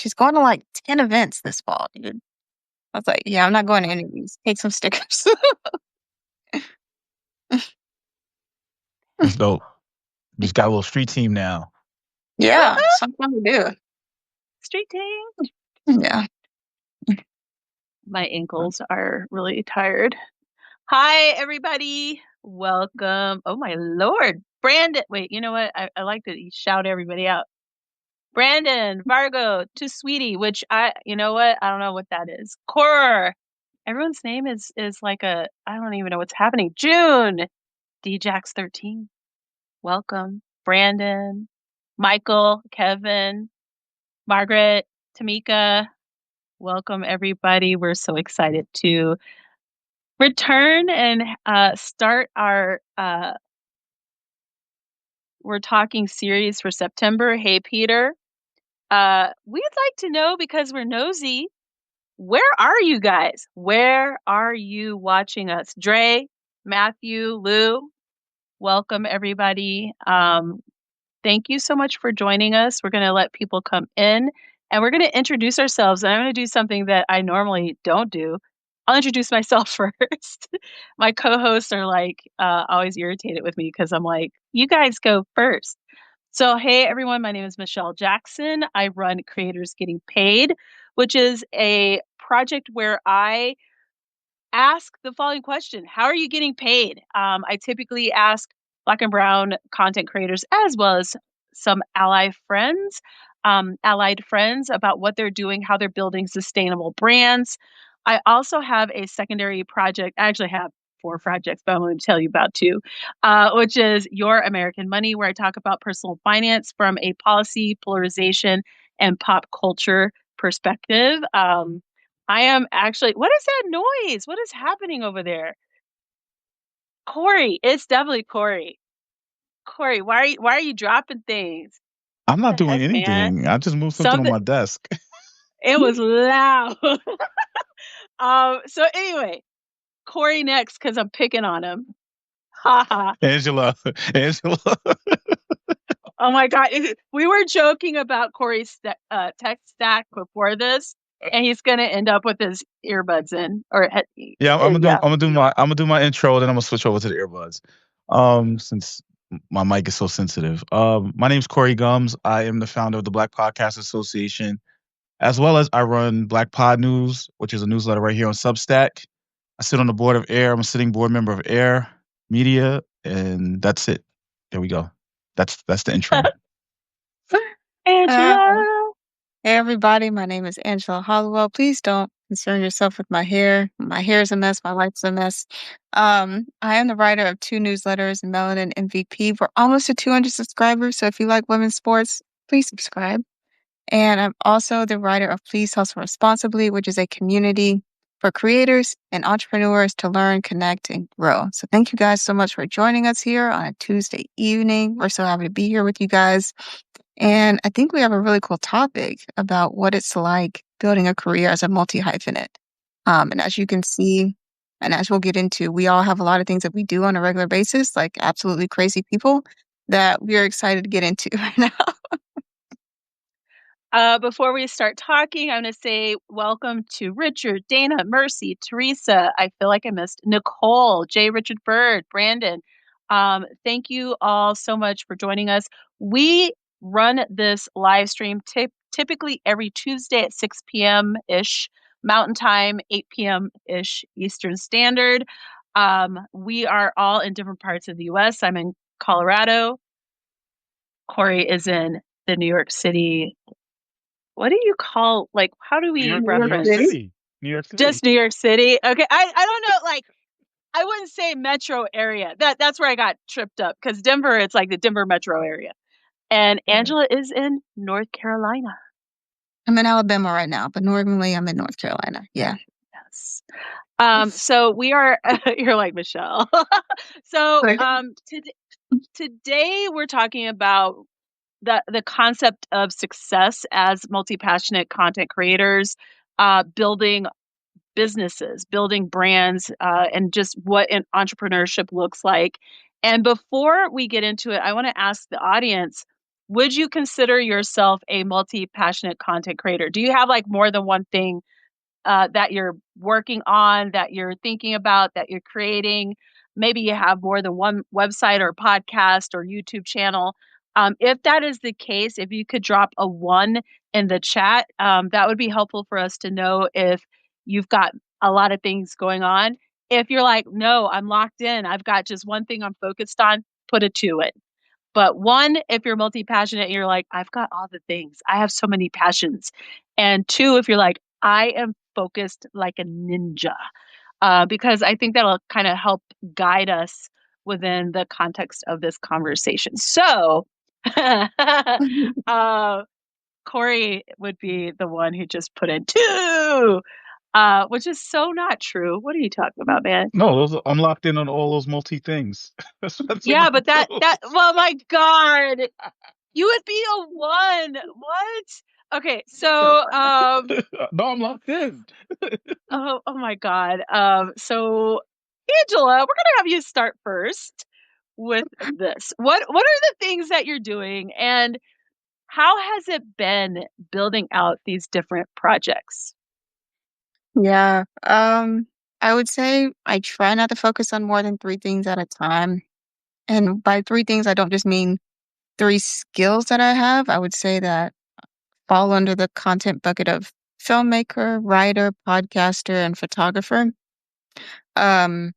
she's going to like 10 events this fall, dude. I was like, yeah, I'm not going to any of these. Take some stickers. That's dope. Just got a little street team now. Yeah, something to do. Street team. Yeah. My ankles are really tired. Hi, everybody. Welcome. Oh, my Lord. Brandon. Wait, you know what? I like to shout everybody out. Brandon, Vargo, to Sweetie, which you know what? I don't know what that is. Cor. Everyone's name is like I don't even know what's happening. June. DJax13. Welcome. Brandon, Michael, Kevin, Margaret, Tamika. Welcome, everybody. We're so excited to return and start our We're Talking series for September. Hey, Peter. We'd like to know, because we're nosy, where are you guys? Where are you watching us? Dre, Matthew, Lou, welcome, everybody. Thank you so much for joining us. We're going to let people come in and we're going to introduce ourselves. And I'm going to do something that I normally don't do. I'll introduce myself first. My co-hosts are like always irritated with me because I'm like, you guys go first. So, hey, everyone, my name is Michelle Jackson. I run Creators Getting Paid, which is a project where I ask the following question: how are you getting paid? I typically ask Black and Brown content creators, as well as some allied friends about what they're doing, how they're building sustainable brands. I also have a secondary project. I actually have 4 projects, but I'm going to tell you about 2, which is Your American Money, where I talk about personal finance from a policy, polarization, and pop culture perspective. I am actually. What is that noise? What is happening over there? Corey, it's definitely Corey. Corey, why are you dropping things? I'm not The doing heck, man? anything. I just moved something on Something. my desk. It was loud. So anyway, Corey next because I'm picking on him. Haha. Angela. Angela. Oh my God. We were joking about Corey's tech stack before this, and he's gonna end up with his earbuds in. Or Yeah, I'm yeah. gonna do my intro, then I'm gonna switch over to the earbuds. Since my mic is so sensitive. My name's Corey Gums. I am the founder of the Black Podcast Association, as well as I run Black Pod News, which is a newsletter right here on Substack. I sit on the board of Air. I'm a sitting board member of Air Media, and that's it. There we go. That's the intro. Angela. Hey, everybody. My name is Angela Hollowell. Please don't concern yourself with my hair. My hair is a mess. My life's a mess. I am the writer of 2 newsletters, Melanin MVP. We're almost at 200 subscribers. So if you like women's sports, please subscribe. And I'm also the writer of Please Hustle Responsibly, which is a community for creators and entrepreneurs to learn, connect, and grow. So thank you guys so much for joining us here on a Tuesday evening. We're so happy to be here with you guys. And I think we have a really cool topic about what it's like building a career as a multi-hyphenate. And as you can see, and as we'll get into, we all have a lot of things that we do on a regular basis, like absolutely crazy people, that we are excited to get into right now. Before we start talking, I'm going to say welcome to Richard, Dana, Mercy, Teresa. I feel like I missed Nicole, J. Richard Bird, Brandon. Thank you all so much for joining us. We run this live stream typically every Tuesday at 6 p.m. ish Mountain Time, 8 p.m. ish Eastern Standard. We are all in different parts of the U.S. I'm in Colorado. Corey is in the New York City. What do you call, like, how do we reference? New York City. New York City. Just New York City? Okay. I don't know, like, I wouldn't say metro area. That's where I got tripped up, because Denver, it's like the Denver metro area. And Angela is in North Carolina. I'm in Alabama right now, but normally I'm in North Carolina. Yeah. Yes. So we are, you're like Michelle. So today we're talking about the concept of success as multi-passionate content creators, building businesses, building brands, and just what an entrepreneurship looks like. And before we get into it, I want to ask the audience, would you consider yourself a multi-passionate content creator? Do you have like more than one thing that you're working on, that you're thinking about, that you're creating? Maybe you have more than one website or podcast or YouTube channel. If that is the case, if you could drop a one in the chat, that would be helpful for us to know if you've got a lot of things going on. If you're like, no, I'm locked in, I've got just one thing I'm focused on, put a two in. But one, if you're multi-passionate, you're like, I've got all the things. I have so many passions. And two, if you're like, I am focused like a ninja, because I think that'll kind of help guide us within the context of this conversation. So, uh, Corey would be the one who just put in two, which is so not true. What are you talking about, man? No, I'm locked in on all those multi things. That's what Yeah, I but that do. that well, my God, you would be a one. What? Okay, so No, I'm locked in. oh my God. So Angela, we're gonna have you start first with this. What are the things that you're doing, and how has it been building out these different projects? Yeah. I would say I try not to focus on more than three things at a time. And by three things, I don't just mean three skills that I have. I would say that fall under the content bucket of filmmaker, writer, podcaster, and photographer. Um,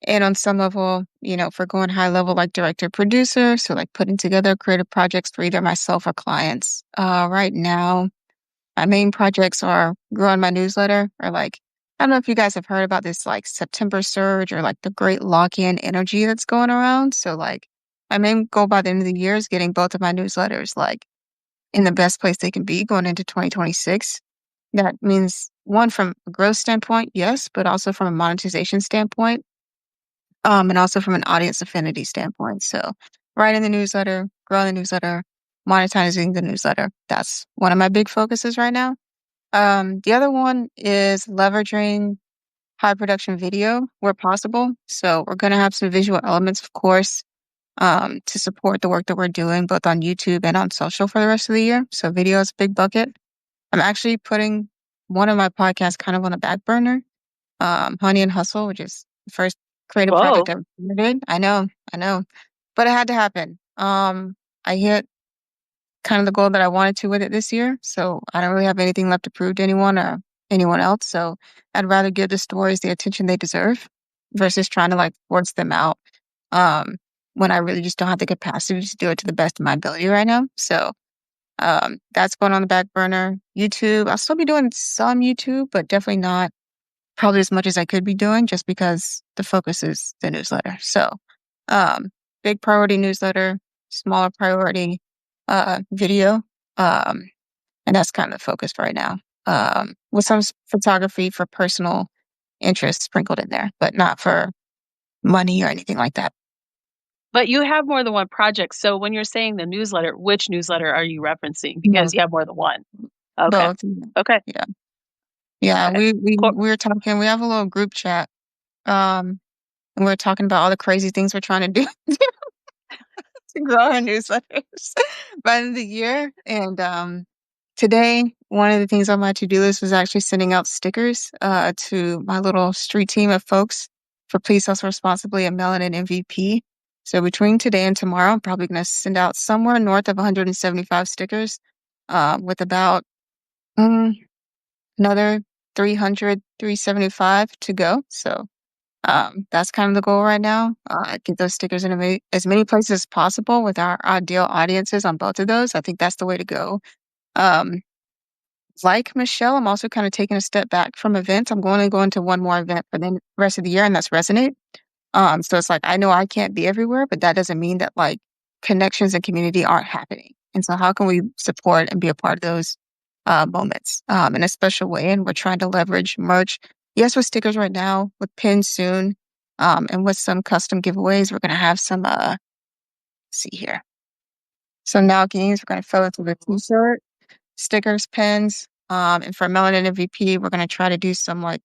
and on some level, for going high level, like director, producer, so like putting together creative projects for either myself or clients. Right now, my main projects are growing my newsletter, or like, I don't know if you guys have heard about this like September surge or like the great lock-in energy that's going around. So like my main goal by the end of the year is getting both of my newsletters like in the best place they can be going into 2026. That means one from a growth standpoint, yes, but also from a monetization standpoint, and also from an audience affinity standpoint. So writing the newsletter, growing the newsletter, monetizing the newsletter. That's one of my big focuses right now. The other one is leveraging high production video where possible. So we're going to have some visual elements, of course, to support the work that we're doing both on YouTube and on social for the rest of the year. So video is a big bucket. I'm actually putting one of my podcasts kind of on the back burner, Honey and Hustle, which is the first creative project Whoa. I ever did. I know, but it had to happen. I hit kind of the goal that I wanted to with it this year. So I don't really have anything left to prove to anyone or anyone else. So I'd rather give the stories the attention they deserve versus trying to like force them out. Um, when I really just don't have the capacity to do it to the best of my ability right now. So that's going on the back burner. YouTube, I'll still be doing some YouTube, but definitely not probably as much as I could be doing just because the focus is the newsletter. So um, big priority newsletter, smaller priority video. Um, and that's kind of the focus right now. With some photography for personal interest sprinkled in there, but not for money or anything like that. But you have more than one project. So when you're saying the newsletter, which newsletter are you referencing? Because Both, you have more than one. Okay. both. Okay. Yeah, yeah. Okay. We Cool. we were talking. We have a little group chat. And we're talking about all the crazy things we're trying to do to grow our newsletters by the end of the year. And today, one of the things on my to-do list was actually sending out stickers to my little street team of folks for Please Hustle Responsibly and Melanin MVP. So between today and tomorrow, I'm probably going to send out somewhere north of 175 stickers with about mm, another 300, 375 to go. So that's kind of the goal right now. Get those stickers in as many places as possible with our ideal audiences on both of those. I think that's the way to go. Um, like Michelle, I'm also kind of taking a step back from events. I'm going to go into one more event for the rest of the year, and that's Resonate. So it's like I know I can't be everywhere, but that doesn't mean that like connections and community aren't happening. And so how can we support and be a part of those moments in a special way? And we're trying to leverage merch. Yes, with stickers right now, with pins soon, and with some custom giveaways, we're gonna have some let's see here. So now games, we're gonna fill it with a t-shirt, stickers, pins. And for Melanin MVP, we're gonna try to do some like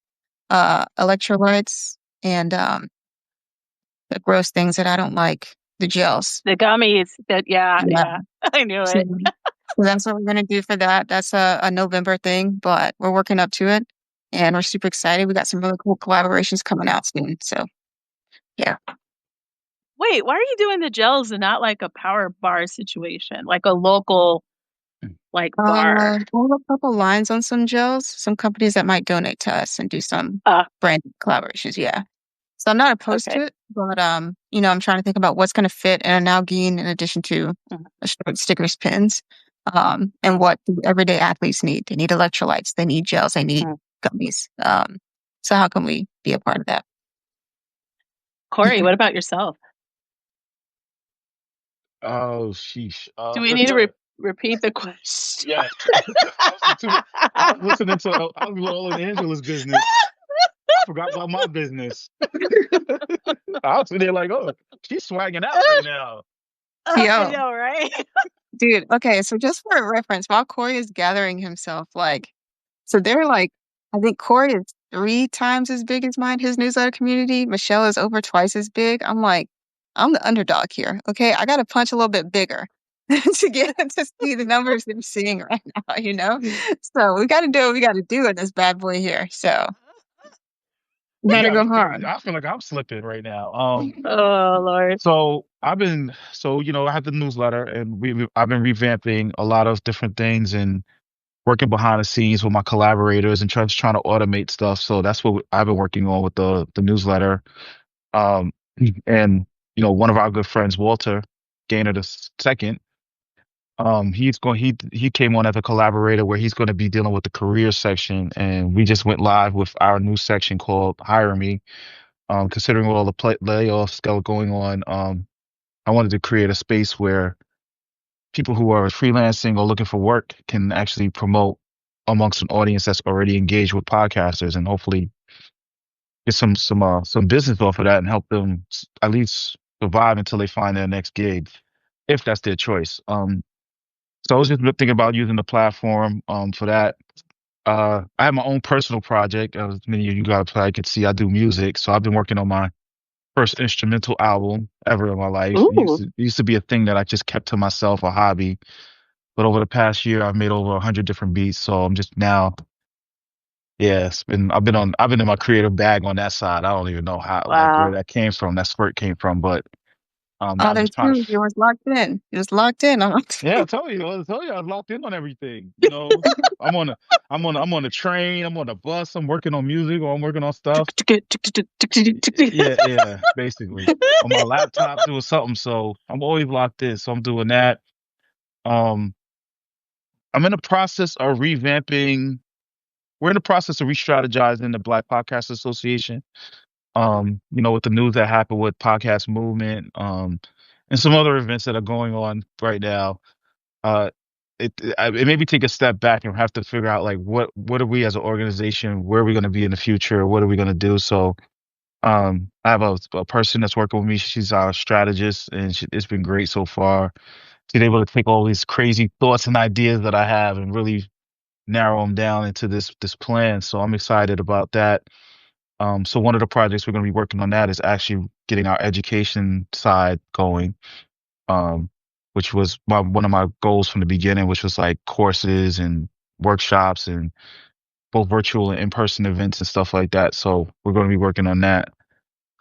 electrolytes and the gross things that I don't like the gels. The gummies. That yeah, Yeah. yeah. I knew So, it. so that's what we're gonna do for that. That's a November thing, but we're working up to it, and we're super excited. We got some really cool collaborations coming out soon. So yeah. Wait, why are you doing the gels and not like a power bar situation, like a local like bar? We have a couple lines on some gels. Some companies that might donate to us and do some Uh, brand collaborations. Yeah. So I'm not opposed okay. to it, but I'm trying to think about what's going to fit in a Nalgene in addition to Mhm. stickers, pins, and what do everyday athletes need. They need electrolytes, they need gels, they need Mm. gummies. So how can we be a part of that? Corey, Yeah. what about yourself? Oh, sheesh. Do we need to repeat the question? Yes. I was listening to I was all in Angela's business. I forgot about my business. I was sitting there like, oh, she's swagging out right now. I Yo, know, right? dude. Okay, so just for a reference, while Corey is gathering himself, so they're like, I think Corey is 3 times as big as mine, his newsletter community. Michelle is over twice as big. I'm like, I'm the underdog here. Okay. I got to punch a little bit bigger to get to see the numbers they're seeing right now. So we got to do what we got to do in this bad boy here. So we got to Yeah, go hard. I feel like I'm slipping right now. Oh Lord. I have the newsletter, and I've been revamping a lot of different things and working behind the scenes with my collaborators and trying to automate stuff. So that's what I've been working on with the newsletter. Um, and one of our good friends, Walter Gaynor the second, he came on as a collaborator where he's going to be dealing with the career section, and we just went live with our new section called Hire Me. Considering all the layoffs that were going on, I wanted to create a space where people who are freelancing or looking for work can actually promote amongst an audience that's already engaged with podcasters, and hopefully get some business off of that and help them at least survive until they find their next gig, if that's their choice. So I was just thinking about using the platform for that. I have my own personal project. As many of you guys probably could see, I do music, so I've been working on my first instrumental album ever in my life. Ooh. It used to be a thing that I just kept to myself, a hobby. But over the past year, I've made over 100 different beats. So I'm just now, yeah, I've been in my creative bag on that side. I don't even know how, like, where Wow. that came from, that spurt came from. But now Oh, I'm there's just trying to, two. You was locked in. You was locked in. I'm like, yeah, I told you, I'm locked in on everything. I'm on a, I'm on a train, I'm on a bus, I'm working on music, or I'm working on stuff. Yeah, basically on my laptop doing something. So I'm always locked in. So I'm doing that. Um, I'm in the process of revamping. We're in the process of re-strategizing the Black Podcast Association. With the news that happened with Podcast Movement, and some other events that are going on right now. Uh, it made me take a step back and have to figure out like what are we as an organization, where are we going to be in the future, what are we going to do. So I have a person that's working with me. She's our strategist, and it's been great so far. She's able to take all these crazy thoughts and ideas that I have and really narrow them down into this plan. So I'm excited about that. So one of the projects we're going to be working on that is actually getting our education side going, um, which was one of my goals from the beginning, which was like courses and workshops and both virtual and in-person events and stuff like that. So we're going to be working on that.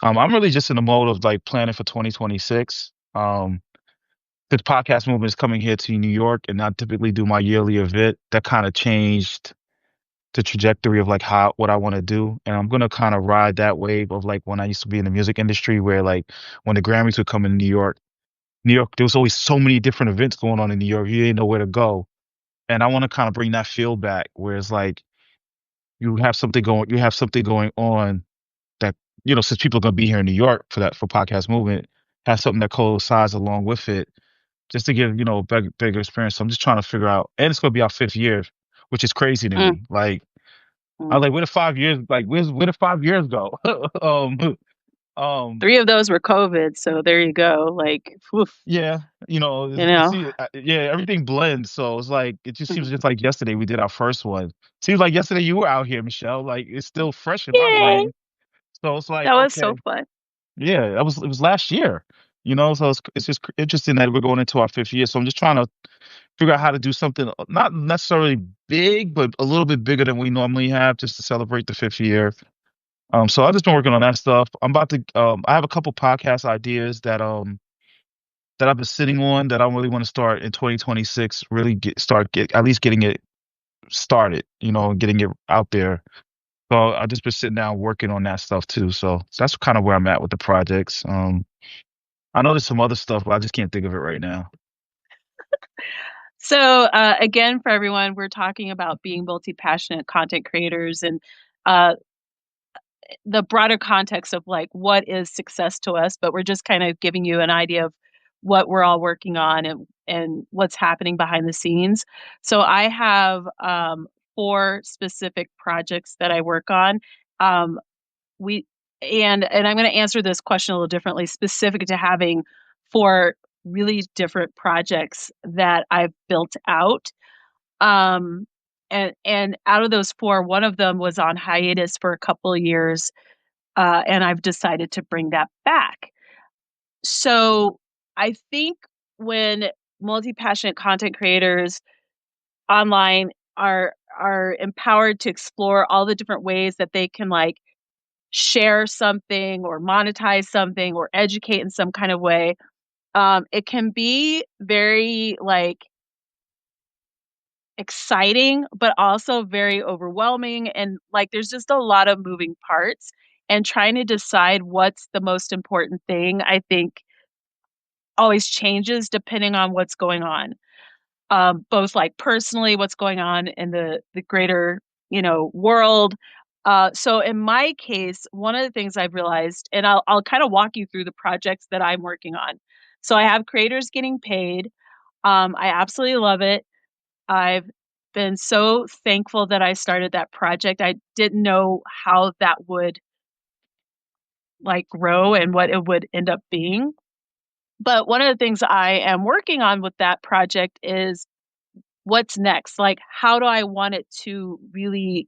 I'm really just in the mode of like planning for 2026. This podcast movement is coming here to New York, and I typically do my yearly event. That kind of changed the trajectory of like what I want to do, and I'm gonna kind of ride that wave of like when I used to be in the music industry, where like when the Grammys would come in New York, there was always so many different events going on in New York. You didn't know where to go, and I want to kind of bring that feel back, where it's like you have something going on that since people are gonna be here in New York for podcast movement, have something that coincides along with it, just to give a bigger experience. So I'm just trying to figure out, and it's gonna be our 5th year, which is crazy to Mm, me. Like I mm. was like, where the 5 years? Like where the 5 years go? Um, 3 of those were COVID, so there you go. Like, oof, yeah, you know. yeah, everything blends. So it's like it just seems Mhm. just like yesterday we did our first one. Seems like yesterday you were out here, Michelle. Like it's still fresh in my Yay! brain. So it's like, That was so okay, fun. yeah, it was last year. You know, so it's just interesting that we're going into our fifth year. So I'm just trying to figure out how to do something not necessarily big, but a little bit bigger than we normally have, just to celebrate the fifth year. So I've just been working on that stuff. I'm about to. I have a couple podcast ideas that I've been sitting on that I really want to start in 2026. Really get at least getting it started. You know, and getting it out there. So I just been sitting down working on that stuff too. So that's kind of where I'm at with the projects. I know there's some other stuff, but I just can't think of it right now. So, again, for everyone, we're talking about being multi-passionate content creators and uh, the broader context of like what is success to us, but we're just kind of giving you an idea of what we're all working on and what's happening behind the scenes. So I have four specific projects that I work on. Um, we and I'm going to answer this question a little differently, specific to having four really different projects that I've built out. Um, and out of those four, one of them was on hiatus for a couple of years, and I've decided to bring that back. So I think when multi-passionate content creators online are empowered to explore all the different ways that they can like share something or monetize something or educate in some kind of way, it can be very like exciting, but also very overwhelming. And like there's just a lot of moving parts. And trying to decide what's the most important thing, I think, always changes depending on what's going on. Both like personally, what's going on in the greater, world. So in my case, one of the things I've realized, and I'll kind of walk you through the projects that I'm working on. So I have creators getting paid. I absolutely love it. I've been so thankful that I started that project. I didn't know how that would like grow and what it would end up being. But one of the things I am working on with that project is what's next? Like, how do I want it to really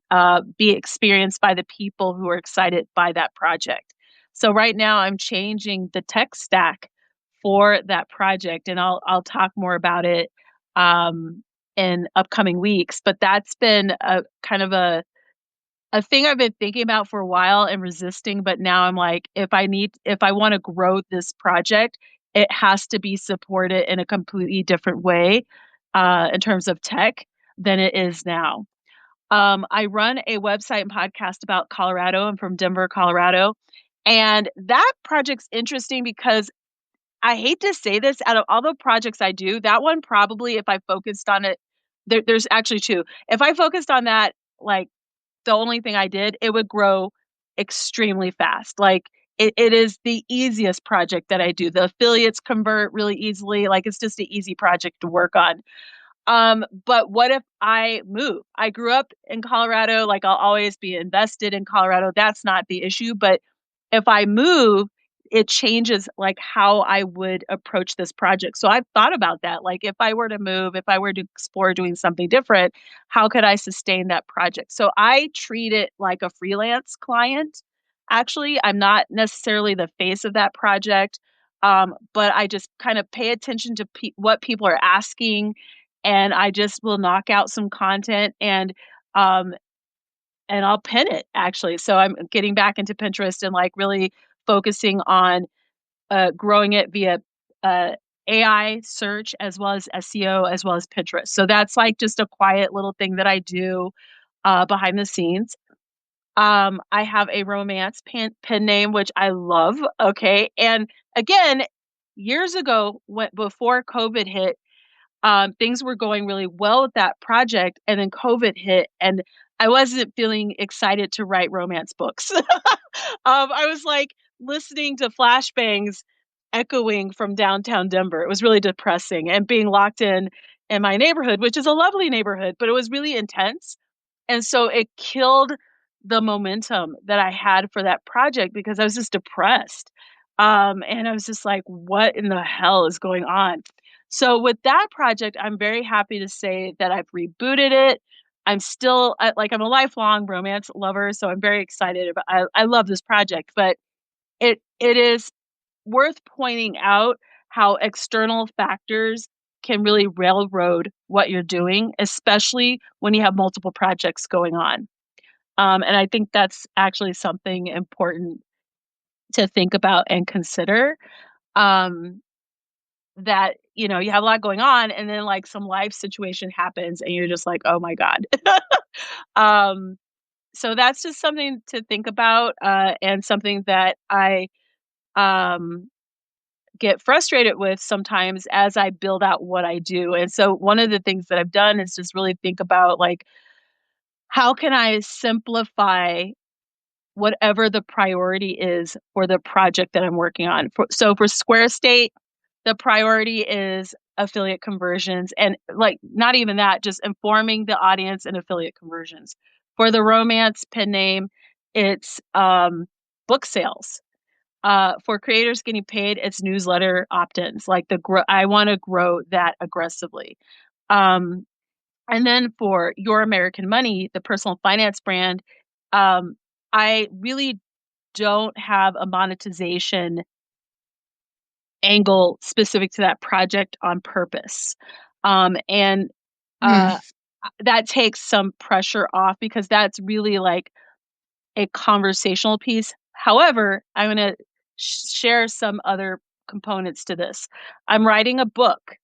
be experienced by the people who are excited by that project? So right now, I'm changing the tech stack for that project, and I'll talk more about it um, in upcoming weeks. But that's been a kind of a thing I've been thinking about for a while and resisting, but now I'm like, if I want to grow this project, it has to be supported in a completely different way in terms of tech than it is now. I run a website and podcast about Colorado. I'm from Denver, Colorado. And that project's interesting because I hate to say this, out of all the projects I do, that one probably, if I focused on it, there's actually two. If I focused on that, like the only thing I did, it would grow extremely fast. Like it is the easiest project that I do. The affiliates convert really easily. Like it's just an easy project to work on. But what if I move? I grew up in Colorado, like I'll always be invested in Colorado. That's not the issue. But if I move, it changes like how I would approach this project. So I've thought about that. Like if I were to move, if I were to explore doing something different, how could I sustain that project? So I treat it like a freelance client. Actually, I'm not necessarily the face of that project. But I just kind of pay attention to what people are asking, and I just will knock out some content um and I'll pin it actually. So I'm getting back into Pinterest and like really focusing on growing it via uh AI search as well as SEO as well as Pinterest. So that's like just a quiet little thing that I do behind the scenes. I have a romance pen name which I love. Okay, and again, years ago, when before COVID hit, things were going really well with that project, and then COVID hit, and I wasn't feeling excited to write romance books. I was like listening to flashbangs echoing from downtown Denver. It was really depressing, and being locked in my neighborhood, which is a lovely neighborhood, but it was really intense. And so it killed the momentum that I had for that project because I was just depressed. And I was just like, what in the hell is going on? So with that project, I'm very happy to say that I've rebooted it. I'm still like I'm a lifelong romance lover, so I'm very excited about. I love this project, but it is worth pointing out how external factors can really railroad what you're doing, especially when you have multiple projects going on. And I think that's actually something important to think about and consider. Um, that you have a lot going on, and then like some life situation happens, and you're just like, oh my god. um, so that's just something to think about, and something that I um, get frustrated with sometimes as I build out what I do. And so one of the things that I've done is just really think about like, how can I simplify whatever the priority is for the project that I'm working on. So for Square State, the priority is affiliate conversions, and like not even that, just informing the audience and affiliate conversions. For the romance pen name, it's book sales. For creators getting paid, it's newsletter opt-ins. Like I want to grow that aggressively. Um, and then for Your American Money, the personal finance brand, um, I really don't have a monetization angle specific to that project on purpose. And Mm. that takes some pressure off because that's really like a conversational piece. However, I'm going to share some other components to this. I'm writing a book,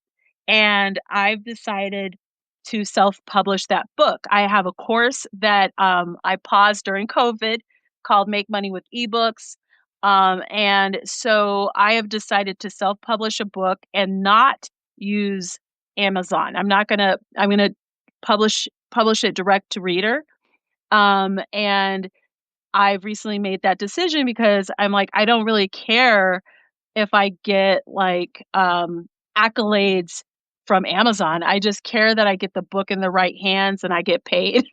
and I've decided to self-publish that book. I have a course that I paused during COVID called Make Money with eBooks. And so I have decided to self-publish a book and not use Amazon. I'm going to publish it direct to reader. And I've recently made that decision because I'm like, I don't really care if I get like accolades from Amazon. I just care that I get the book in the right hands and I get paid.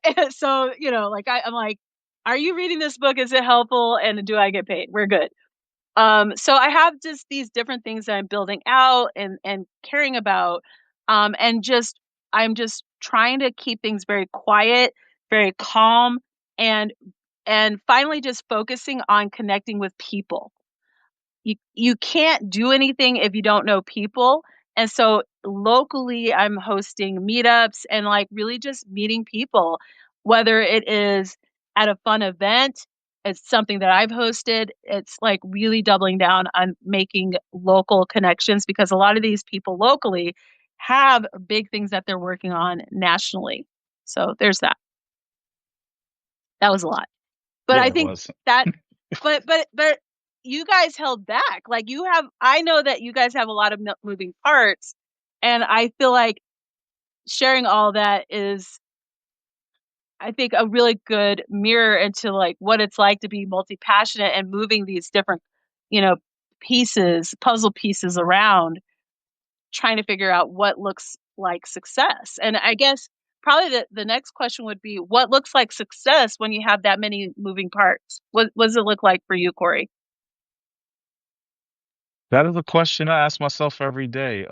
And so, like I'm like, are you reading this book? Is it helpful? And do I get paid? We're good. So I have just these different things that I'm building out and caring about. And just I'm just trying to keep things very quiet, very calm, and finally just focusing on connecting with people. You can't do anything if you don't know people. And so locally I'm hosting meetups and like really just meeting people, whether it is at a fun event, it's something that I've hosted. It's like really doubling down on making local connections because a lot of these people locally have big things that they're working on nationally. So there's that. That was a lot. But Yeah, I it think was. that but you guys held back. Like I know that you guys have a lot of moving parts, and I feel like sharing all that is, I think, a really good mirror into like what it's like to be multi-passionate and moving these different, you know, puzzle pieces around, trying to figure out what looks like success. And I guess probably the next question would be, what looks like success when you have that many moving parts? What does it look like for you, Corey? That is a question I ask myself every day.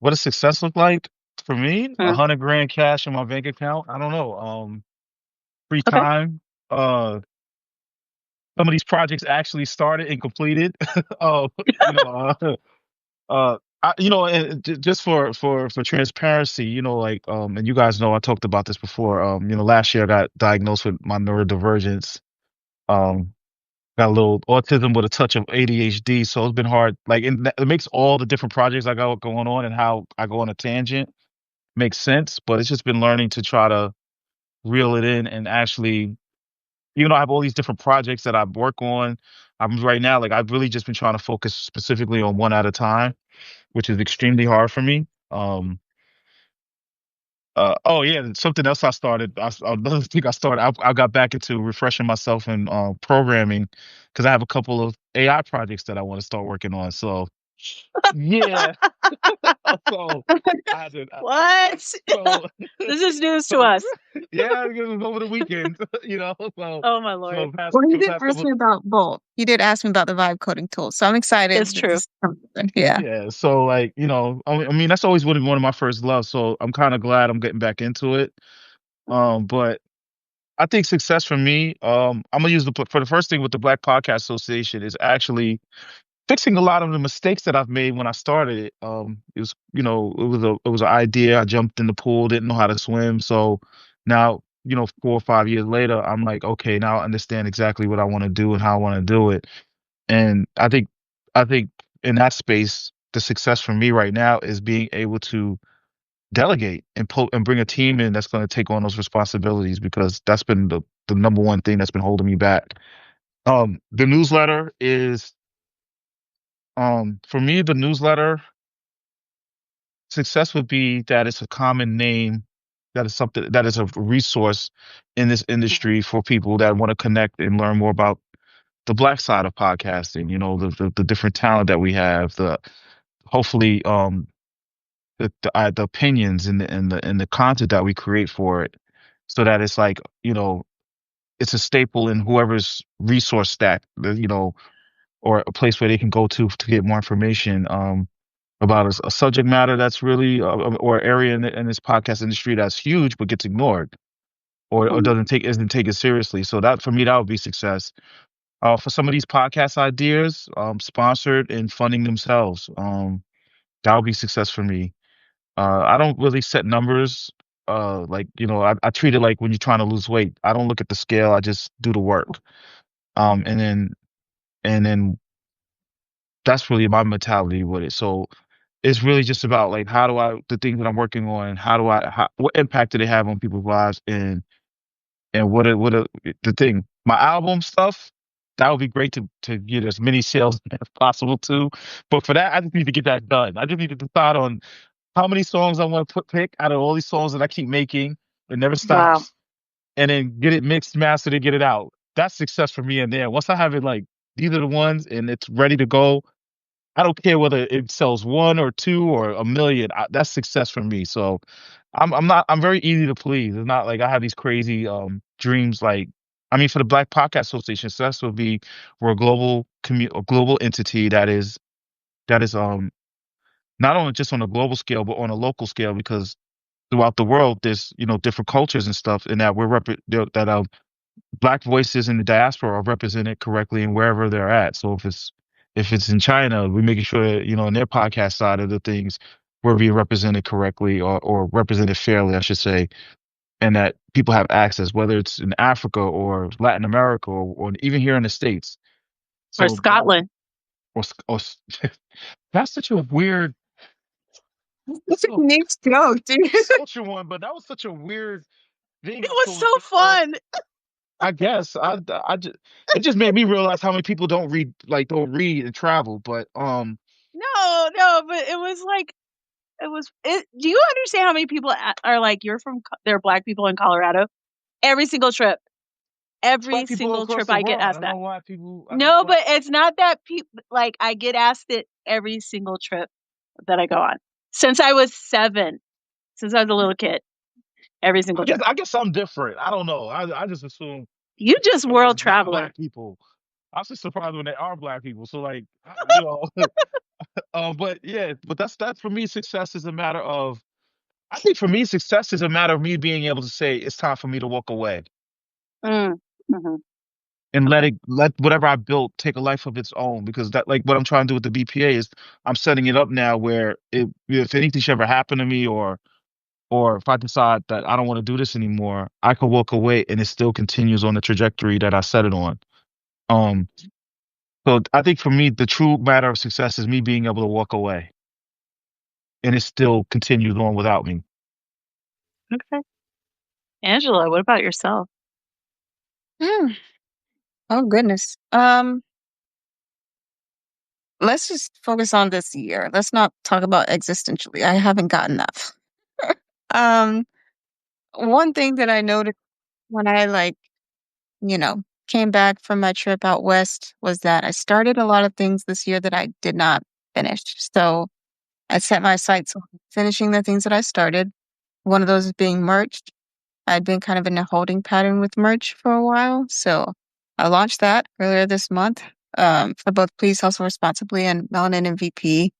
What does success look like for me? Hmm. 100 grand cash in my bank account. I don't know. Free Okay. time. Some of these projects actually started and completed. uh, you know, just for transparency, and you guys know I talked about this before. Last year I got diagnosed with my neurodivergence. Um, got a little autism with a touch of ADHD, so it's been hard. Like, it makes all the different projects I got going on and how I go on a tangent makes sense. But it's just been learning to try to reel it in and actually, I have all these different projects that I work on. I'm right now, like I've really just been trying to focus specifically on one at a time, which is extremely hard for me. Oh yeah, and something else I started. Another thing I started. I got back into refreshing myself in programming because I have a couple of AI projects that I want to start working on. So yeah, so I had to. What? So This is news to so us. yeah, because it was over the weekend. So Oh my lord. past Well, you for the did past ask couple. me about both. You did ask me about the vibe coding tool, so I'm excited It's that true. this is something. Yeah. Yeah, so like I mean that's always one of my first loves. So I'm kind of glad I'm getting back into it. But I think success for me, I'm gonna use for the first thing with the Black Podcast Association is actually fixing a lot of the mistakes that I've made when I started it. It was, it was an idea. I jumped in the pool, didn't know how to swim, so now, 4 or 5 years later, I'm like, okay, now I understand exactly what I want to do and how I want to do it. And I think in that space, the success for me right now is being able to delegate and bring a team in that's going to take on those responsibilities because that's been the number one thing that's been holding me back. The newsletter is for me, the newsletter success would be that it's a common name, that is something that is a resource in this industry for people that want to connect and learn more about the Black side of podcasting, the different talent that we have, the hopefully the opinions and the content that we create for it, so that it's like, it's a staple in whoever's resource stack, or a place where they can go to get more information about a subject matter that's really or area in this podcast industry that's huge but gets ignored or Mm. isn't taken seriously. So that for me, that would be success. For some of these podcast ideas, sponsored and funding themselves, that would be success for me. I don't really set numbers. Like, I treat it like when you're trying to lose weight. I don't look at the scale. I just do the work. And then that's really my mentality with it. So it's really just about like the things that I'm working on, what impact do they have on people's lives, and the thing, my album stuff, that would be great to get as many sales as possible too. But for that, I just need to get that done. I just need to decide on how many songs I want to pick out of all these songs that I keep making. It never Wow. stops, and then get it mixed, mastered, and get it out. That's success for me. And there, once I have it, like these are the ones, and it's ready to go. I don't care whether it sells one or two or a million. That's success for me. So I'm very easy to please. It's not like I have these crazy dreams. Like, I mean, for the Black Podcast Association, success would be we're a global entity that is not only just on a global scale but on a local scale, because throughout the world there's different cultures and stuff, and that Black voices in the diaspora are represented correctly in wherever they're at. So if it's in China, we're making sure that, in their podcast side of the things, we're being represented correctly, or represented fairly, I should say, and that people have access, whether it's in Africa or Latin America, or even here in the States. Or So that Scotland. that's such a weird, It's a so unique joke, dude. culture one, but that was such a weird thing It I was pulled so off. fun. I guess it just made me realize how many people don't read and travel. But No, no, but it was like do you understand how many people are like you're they're black people in Colorado? Every single trip. Every Black people single across trip the I get world. I asked don't that. know why people. I don't know No, why. but it's not that people like I get asked it every single trip that I go on. Since I was 7, since I was a little kid, every I single guess trip. I guess I'm different. I don't know. I just assume You just world it's not traveler. black people. I'm just surprised when they are black people. So like, but yeah, but that's for me. Success is a matter of. I think for me, success is a matter of me being able to say it's time for me to walk away Mm. Mhm. and Okay. let whatever I built take a life of its own. Because that, like, what I'm trying to do with the BPA is I'm setting it up now where if anything should ever happen to me, or if I decide that I don't want to do this anymore, I could walk away and it still continues on the trajectory that I set it on. Um, so I think for me, the true matter of success is me being able to walk away and it still continues on without me. Okay. Angela, what about yourself? Hmm. Oh goodness. Let's just focus on this year. Let's not talk about existentially. I haven't gotten that. um, one thing that I noticed when I you know, came back from my trip out west was that I started a lot of things this year that I did not finish. So I set my sights on finishing the things that I started. One of those is being merch. I'd been kind of in a holding pattern with merch for a while. So I launched that earlier this month for both Please Hustle Responsibly and Melanin MVP.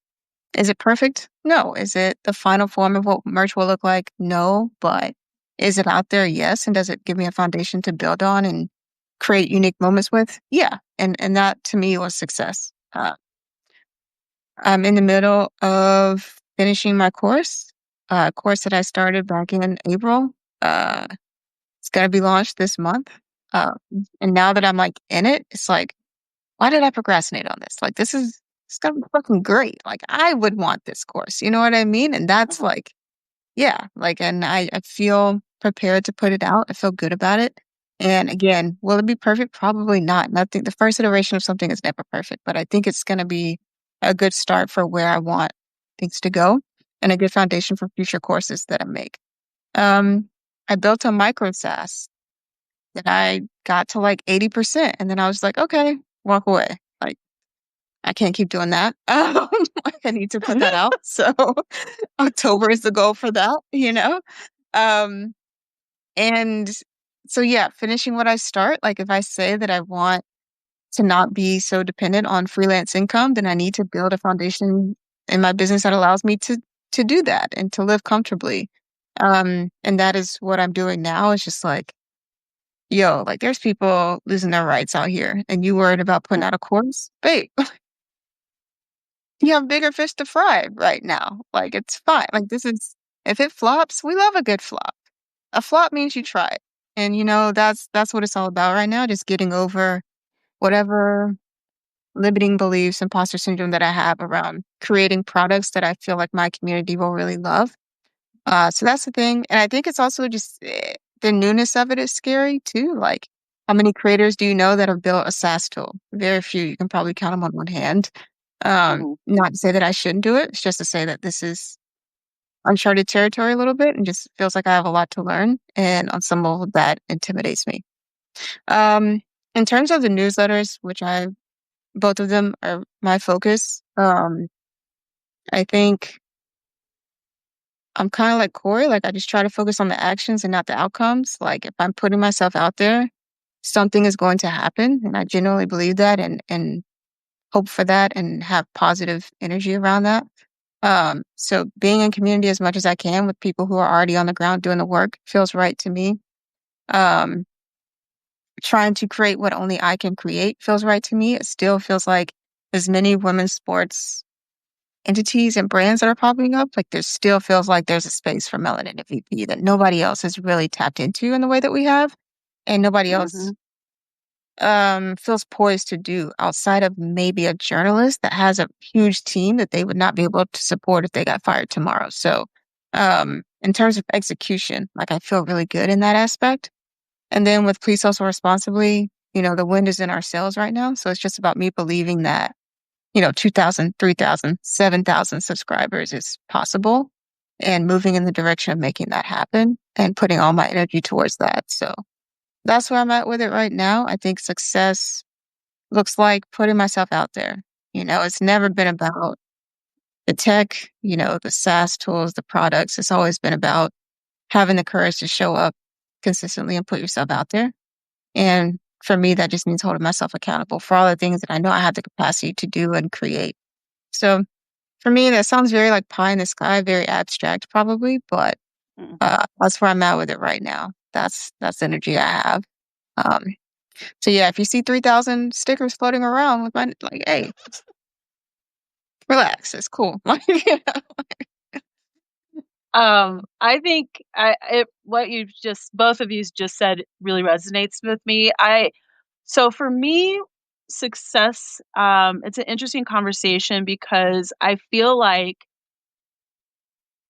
Is it perfect? No. Is it the final form of what merch will look like? No. But Is it out there? Yes. And does it give me a foundation to build on and create unique moments with? Yeah. And that to me was success. I'm in the middle of finishing my course that I started back in April. Uh, it's gonna be launched this month. Uh, and now that I'm like in it, it's like, why did I procrastinate on this? Like, it's gonna be fucking great. Like, I would want this course. You know what I mean? And that's Mhm. like, yeah, like, and I feel prepared to put it out. I feel good about it. And again, will it be perfect? Probably not. And I think the first iteration of something is never perfect, but I think it's going to be a good start for where I want things to go and a good foundation for future courses that I make. Um, I built a micro SaaS that I got to like 80%. And then I was like, okay, walk away. Like, I can't keep doing that. I need to put that out. So October is the goal for that, you know? Um, and so yeah, finishing what I start, like if I say that I want to not be so dependent on freelance income, then I need to build a foundation in my business that allows me to do that and to live comfortably. And that is what I'm doing now. It's just like, yo, like there's people losing their rights out here and you worried about putting out a course? Babe, you have bigger fish to fry right now. Like it's fine. Like this is if it flops, we love a good flop. A flop means you tried. And that's what it's all about right now, just getting over whatever limiting beliefs, imposter syndrome that I have around creating products that I feel like my community will really love. So that's the thing. And I think it's also just the newness of it is scary too. Like, how many creators do you know that have built a SaaS tool? Very few. You can probably count them on one hand. Mhm. Not to say that I shouldn't do it. It's just to say that this is uncharted territory a little bit and just feels like I have a lot to learn. And on some level, that intimidates me. Um, in terms of the newsletters, both of them are my focus. I think I'm kind of like Corey. Like I just try to focus on the actions and not the outcomes. Like if I'm putting myself out there, something is going to happen, and I genuinely believe that, and hope for that, and have positive energy around that. So being in community as much as I can with people who are already on the ground doing the work feels right to me. Um, Trying to create what only I can create feels right to me. It still feels like as many women's sports entities and brands that are popping up, like there still feels like there's a space for melanin and VP that nobody else has really tapped into in the way that we have, and nobody else Mhm. feels poised to do outside of maybe a journalist that has a huge team that they would not be able to support if they got fired tomorrow. So, in terms of execution, like I feel really good in that aspect. And then with Please Also Responsibly, the wind is in our sails right now. So it's just about me believing that 2,000, 3,000, 7,000 subscribers is possible and moving in the direction of making that happen and putting all my energy towards that. So that's where I'm at with it right now. I think success looks like putting myself out there. It's never been about the tech, the SaaS tools, the products. It's always been about having the courage to show up consistently and put yourself out there. And for me, that just means holding myself accountable for all the things that I know I have the capacity to do and create. So for me, that sounds very like pie in the sky, very abstract probably, but Mhm. that's where I'm at with it right now. That's the energy I have. Um, so yeah, if you see 3,000 stickers floating around with my like, hey, relax, it's cool. Like, I think what you've just both of you just said really resonates with me. So for me, success, it's an interesting conversation because I feel like,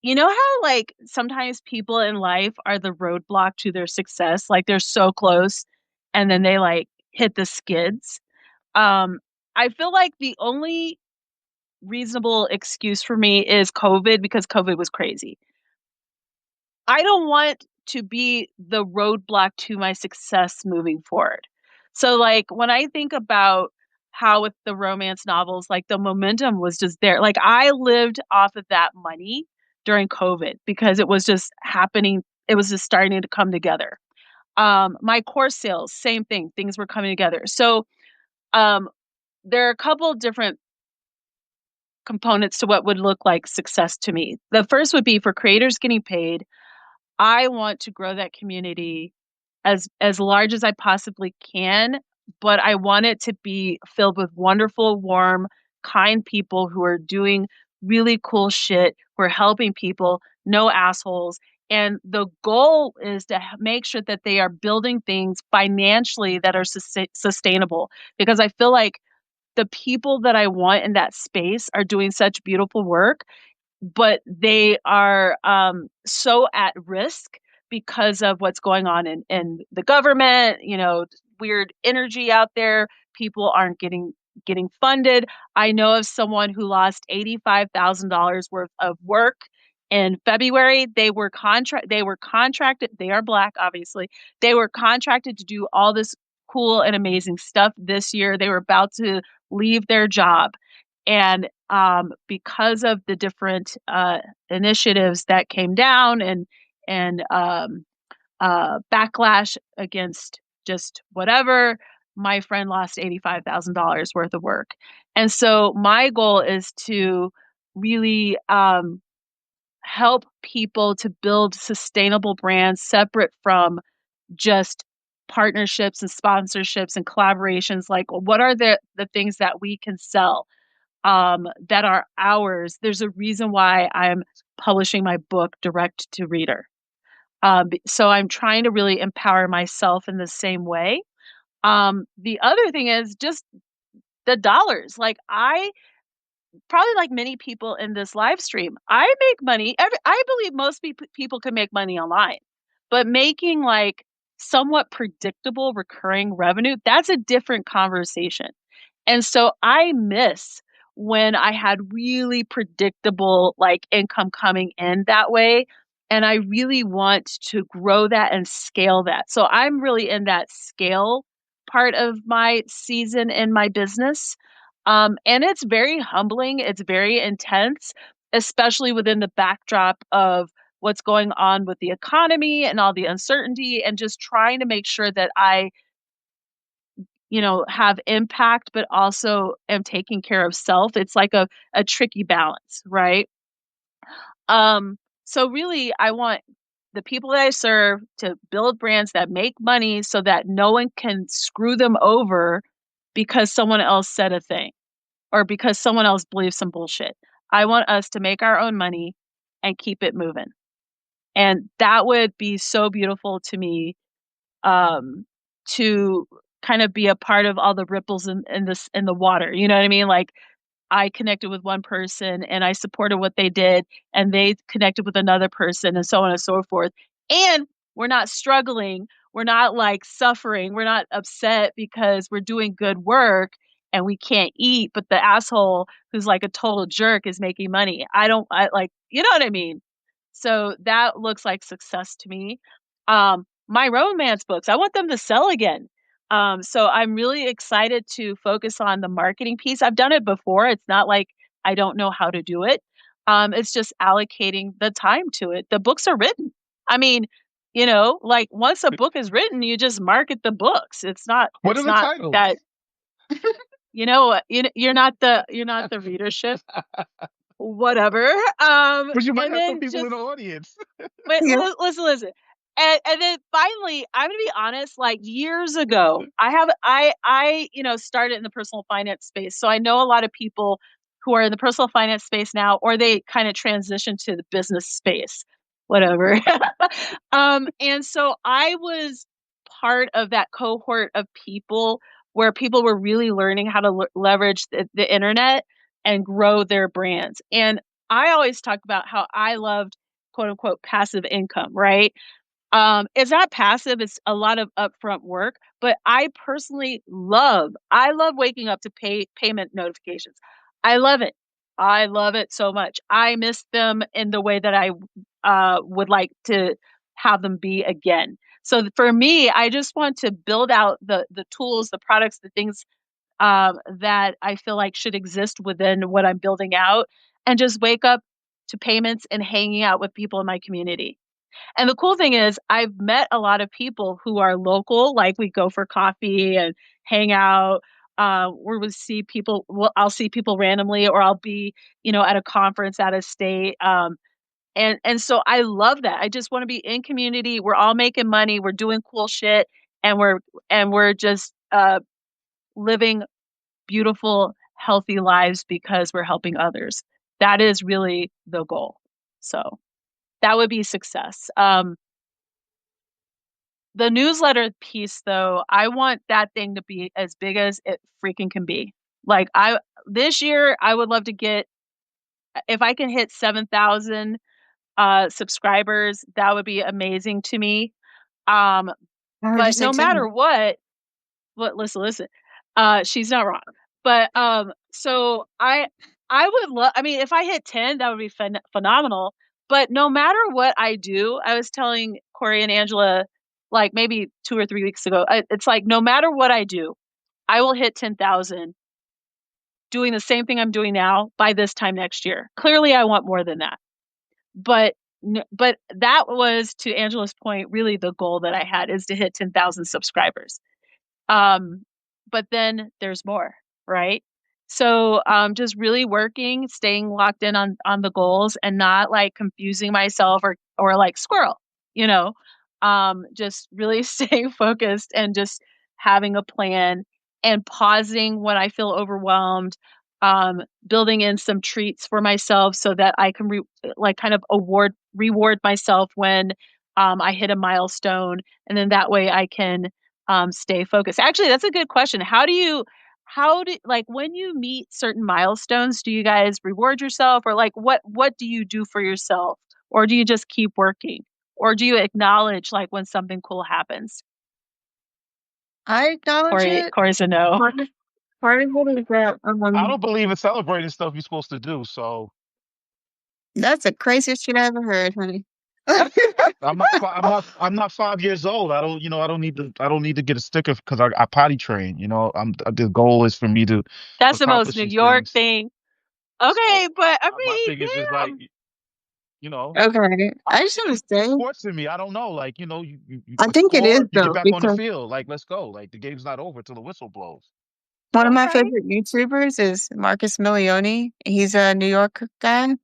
you know how like sometimes people in life are the roadblock to their success, like they're so close and then they like hit the skids. Um, I feel like the only reasonable excuse for me is COVID because COVID was crazy. I don't want to be the roadblock to my success moving forward. So, like, when I think about how with the romance novels, like the momentum was just there. Like, I lived off of that money during COVID because it was just happening. It was just starting to come together. My course sales, same thing. Things were coming together. So, um, there are a couple of different components to what would look like success to me. The first would be for creators getting paid. I want to grow that community as large as I possibly can, but I want it to be filled with wonderful, warm, kind people who are doing really cool shit, who are helping people, no assholes. And the goal is to make sure that they are building things financially that are sustainable, because I feel like the people that I want in that space are doing such beautiful work, but they are so at risk because of what's going on in the government, weird energy out there. People aren't getting funded. I know of someone who lost $85,000 worth of work in February. They were contracted, they are Black, obviously. They were contracted to do all this cool and amazing stuff this year. They were about to leave their job, and because of the different initiatives that came down, and backlash against just whatever, my friend lost $85,000 worth of work. And so my goal is to really help people to build sustainable brands separate from just partnerships and sponsorships and collaborations. Like, what are the things that we can sell that are ours? There's a reason why I'm publishing my book direct to reader. So I'm trying to really empower myself in the same way. The other thing is just the dollars. Like, I probably, like many people in this live stream, I make money. I believe most people can make money online, but making like somewhat predictable recurring revenue, that's a different conversation. And so I miss when I had really predictable like income coming in that way. And I really want to grow that and scale that. So I'm really in that scale part of my season in my business. And it's very humbling. It's very intense, especially within the backdrop of what's going on with the economy and all the uncertainty, and just trying to make sure that I have impact, but also am taking care of self. It's like a tricky balance, right? So really, I want the people that I serve to build brands that make money so that no one can screw them over because someone else said a thing or because someone else believes some bullshit. I want us to make our own money and keep it moving. And that would be so beautiful to me, um, to kind of be a part of all the ripples in the water. You know what I mean? Like, I connected with one person and I supported what they did, and they connected with another person, and so on and so forth. And we're not struggling. We're not like suffering. We're not upset because we're doing good work and we can't eat, but the asshole who's like a total jerk is making money. I like, you know what I mean? So that looks like success to me. My romance books, I want them to sell again. So I'm really excited to focus on the marketing piece. I've done it before. It's not like I don't know how to do it. It's just allocating the time to it. The books are written. I mean, like once a book is written, you just market the books. It's not What are it's the not titles? that you're not the readership, whatever. But you might And have some then people in just the audience. Wait, Yeah. listen. And then finally, I'm gonna be honest, like years ago, I started in the personal finance space. So I know a lot of people who are in the personal finance space now, or they kind of transition to the business space, whatever. And so I was part of that cohort of people where people were really learning how to leverage the internet and grow their brands. And I always talk about how I loved quote unquote passive income, right? It's not passive, it's a lot of upfront work, but I love waking up to payment notifications. I love it. I love it so much. I miss them in the way that I would like to have them be again. So for me, I just want to build out the tools, the products, the things that I feel like should exist within what I'm building out, and just wake up to payments and hanging out with people in my community. And the cool thing is, I've met a lot of people who are local, like we go for coffee and hang out. Or we see people, well, I'll see people randomly, or I'll be, at a conference out of state. And so I love that. I just want to be in community. We're all making money. We're doing cool shit, and we're just living beautiful, healthy lives because we're helping others. That is really the goal. So that would be success. The newsletter piece, though, I want that thing to be as big as it freaking can be. Like I this year, I would love to get if I can hit 7,000 subscribers, that would be amazing to me. Um, I heard you but say no 10. matter what, listen, she's not wrong. But so I would love. I mean, if I hit 10, that would be phenomenal. But no matter what I do, I was telling Corey and Angela like maybe 2 or 3 weeks ago. It's like no matter what I do, I will hit 10,000 doing the same thing I'm doing now by this time next year. Clearly, I want more than that. But but that was to Angela's point, really the goal that I had is to hit 10,000 subscribers. Um, but then there's more, right? So just really working, staying locked in on the goals and not like confusing myself or like squirrel, you know. Just really staying focused and just having a plan and pausing when I feel overwhelmed, building in some treats for myself so that I can like kind of reward myself when I hit a milestone, and then that way I can stay focused. Actually, that's a good question. How do like when you meet certain milestones, do you guys reward yourself or like what do you do for yourself? Or do you just keep working? Or do you acknowledge like when something cool happens? I acknowledge it. Corey's a no. Part of, part of it is that I don't believe in celebrating stuff you're supposed to do. So that's the craziest shit I ever heard, honey. I'm not 5 years old. I don't need to get a sticker because I potty train. The goal is for me to That's the most accomplish New these York things. thing. So Okay, but I my mean, thing is just like, you know, Okay, I I don't just think want it's to say, sports in me. I don't know. Like, I a think it is score, you get though, back on the because field. Like, let's go. Like, the game's not over till the whistle blows. one of my okay. favorite YouTubers is Marcus Milioni. He's a New York guy,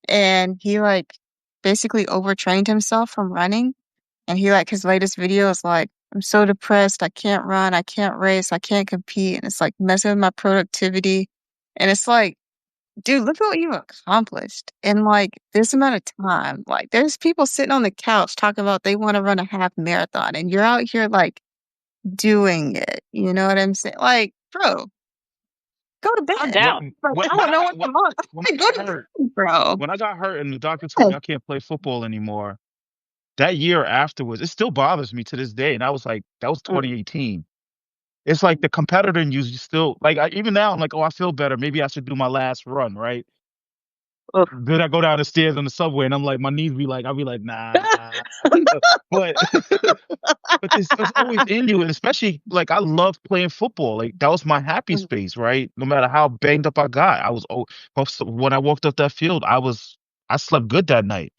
and he like basically overtrained himself from running. And he like his latest video is like, I'm so depressed, I can't run, I can't race, I can't compete, and it's like messing with my productivity. And it's like, dude, look at what you've accomplished in like this amount of time. Like, there's people sitting on the couch talking about they want to run a half marathon, and you're out here like doing it. You know what I'm saying? Like, bro, go to I'm bed. down. Like, I don't know what the fuck. When Like, I go got to hurt, bed, bro. when I got hurt and the doctor told me I can't play football anymore, that year afterwards, it still bothers me to this day. And I was like, that was Mm. 2018. It's like the competitor in you still like even now I'm like, oh, I feel better. Maybe I should do my last run, right? Oof. Then I go down the stairs on the subway and I'm like, my knees be like, I'll be like, nah. But but it's always in you, and especially like I love playing football. Like that was my happy Mm. space, right? No matter how banged up I got, when I walked up that field, I slept good that night.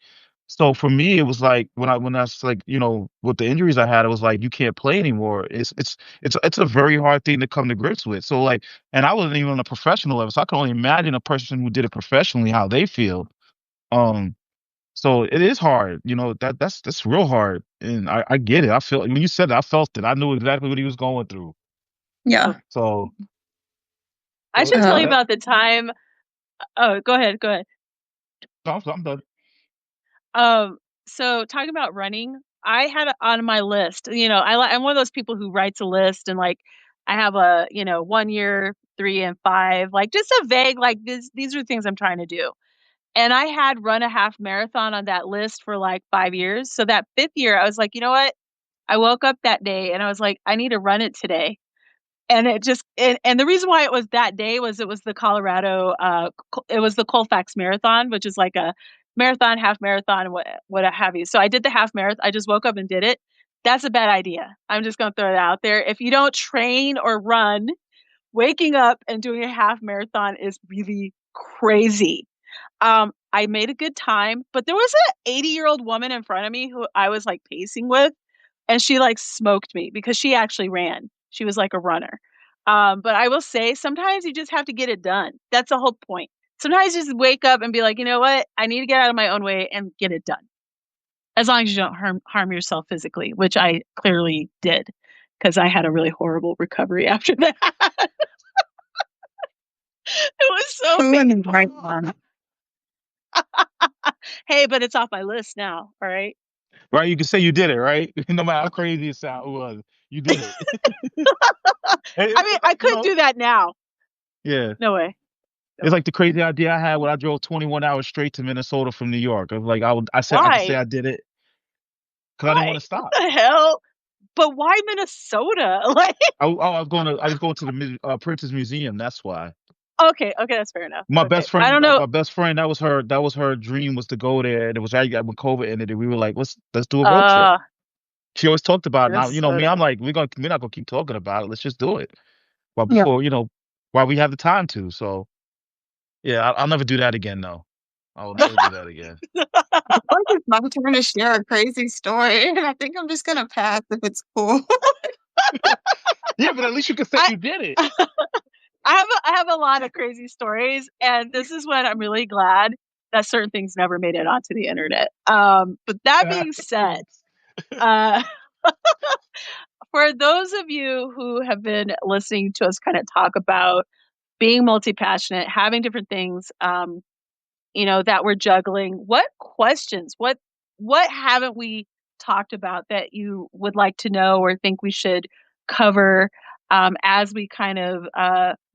So for me, it was like when I was like, with the injuries I had, it was like you can't play anymore. It's a very hard thing to come to grips with. So like, and I wasn't even on a professional level, so I can only imagine a person who did it professionally how they feel. Um, so it is hard, that's real hard, and I get it. I feel when you said it, I felt it. I knew exactly what he was going through. Yeah. Oof. So I so should yeah, tell you Um, that about the time. Oh, go ahead. Go ahead. I'm done. Um, so talking about running, I had it on my list. I'm one of those people who writes a list and like I have a 1 year, 3 and 5, like just a vague like these are things I'm trying to do. And I had run a half marathon on that list for like 5 years. So that fifth year, I was like, you know what? I woke up that day and I was like, I need to run it today. And and the reason why it was that day was it was the Colorado it was the Colfax Marathon, which is like a marathon, half marathon, what have you. So I did the half marathon. I just woke up and did it. That's a bad idea. I'm just going to throw it out there. If you don't train or run, waking up and doing a half marathon is really crazy. I made a good time, but there was an 80-year-old woman in front of me who I was like pacing with, and she like smoked me because she actually ran. She was like a runner. But I will say sometimes you just have to get it done. That's the whole point. Sometimes just wake up and be like, you know what? I need to get out of my own way and get it done. As long as you don't harm yourself physically, which I clearly did because I had a really horrible recovery after that. It was so Who in the painful. right mind? Hey, but it's off my list now. All right. Right? You can say you did it, right? No matter how crazy it was, you did it. I mean, I You could know, do that now. yeah. No way. No It's way. like the crazy idea I had when I drove 21 hours straight to Minnesota from New York. I was like, I said I could say Why? I did it because I didn't want Why? to What stop. the hell? But why Minnesota? Like, I was going to the Prince's Museum. That's why. okay, okay, that's fair enough. Okay. I don't know. My best friend, that was her dream was to go there. And it was right when COVID ended. And we were like, let's do a road trip. Uh, She always talked about it. Now, you know me, I'm Minnesota. like, we're not gonna keep talking about it. Let's just do it. While Yeah. before, while we have the time to. So yeah, I'll never do that again. No, I will never do that again. I feel like it's my turn to share a crazy story, and I think I'm just gonna pass if it's cool. Yeah, but at least you can say I you did it. I have a lot of crazy stories, and this is when I'm really glad that certain things never made it onto the internet. But that being said, uh, for those of you who have been listening to us kind of talk about being multi-passionate, having different things, that we're juggling, what questions, what haven't we talked about that you would like to know or think we should cover as we kind of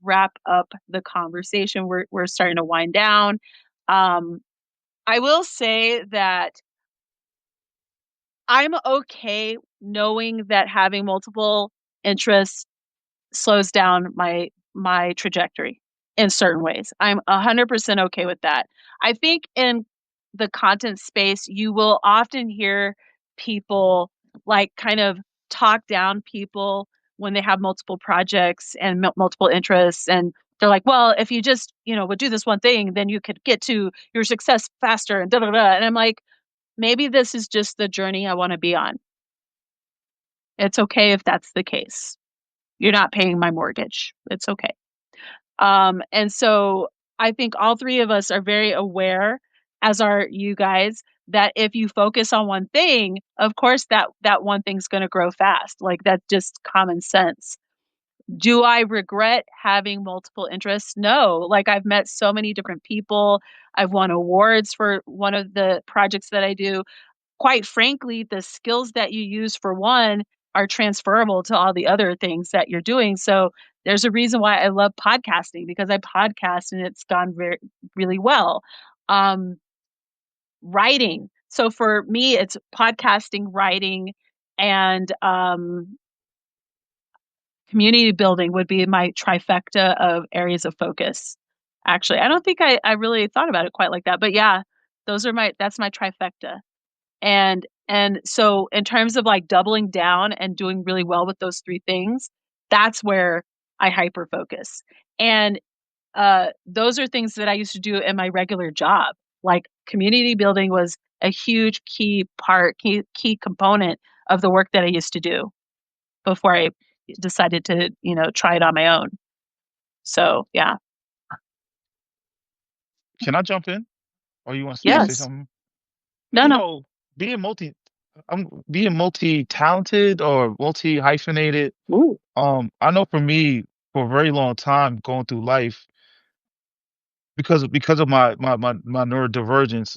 wrap up the conversation? We're starting to wind down. Um, I will say that I'm okay knowing that having multiple interests slows down my trajectory in certain ways. I'm 100% okay with that. I think in the content space, you will often hear people like kind of talk down people when they have multiple projects and multiple interests, and they're like, well, if you just, would do this one thing, then you could get to your success faster and da da da. And I'm like, maybe this is just the journey I want to be on. It's okay if that's the case. You're not paying my mortgage. It's okay. And so I think all three of us are very aware, as are you guys, that if you focus on one thing, of course that one thing's going to grow fast. Like that's just common sense. Do I regret having multiple interests? No. Like I've met so many different people. I've won awards for one of the projects that I do. Quite frankly, the skills that you use for one are transferable to all the other things that you're doing. So there's a reason why I love podcasting, because I podcast and it's gone very really well. Um, Writing. So for me, it's podcasting, writing, and community building would be my trifecta of areas of focus. Actually, I don't think I really thought about it quite like that, but yeah, that's my trifecta. And so in terms of like doubling down and doing really well with those three things, that's where I hyper focus. And those are things that I used to do in my regular job. Like community building was a huge key component of the work that I used to do before I decided to, try it on my own. So yeah. Can I jump in, or you want to say Yes. something? No, You no. know, being multi, being multi talented or multi hyphenated. Ooh. I know for me, for a very long time, going through life, because of my neurodivergence,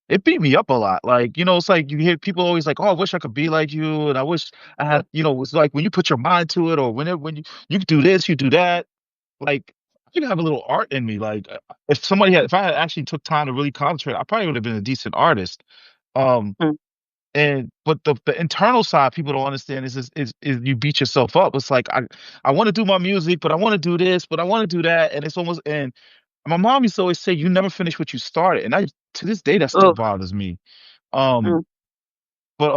it beat me up a lot. Like, it's like you hear people always like, "Oh, I wish I could be like you," and I wish I had, it's like when you put your mind to it, or when you could do this, you do that. Like, I think I have a little art in me. Like, if I had actually took time to really concentrate, I probably would have been a decent artist. Um, Mm. but the internal side people don't understand is you beat yourself up. It's like I want to do my music, but I want to do this, but I want to do that, and it's almost and my mom used to always say, "You never finish what you started," and I to this day that still Oh. bothers me. Um, Mm. but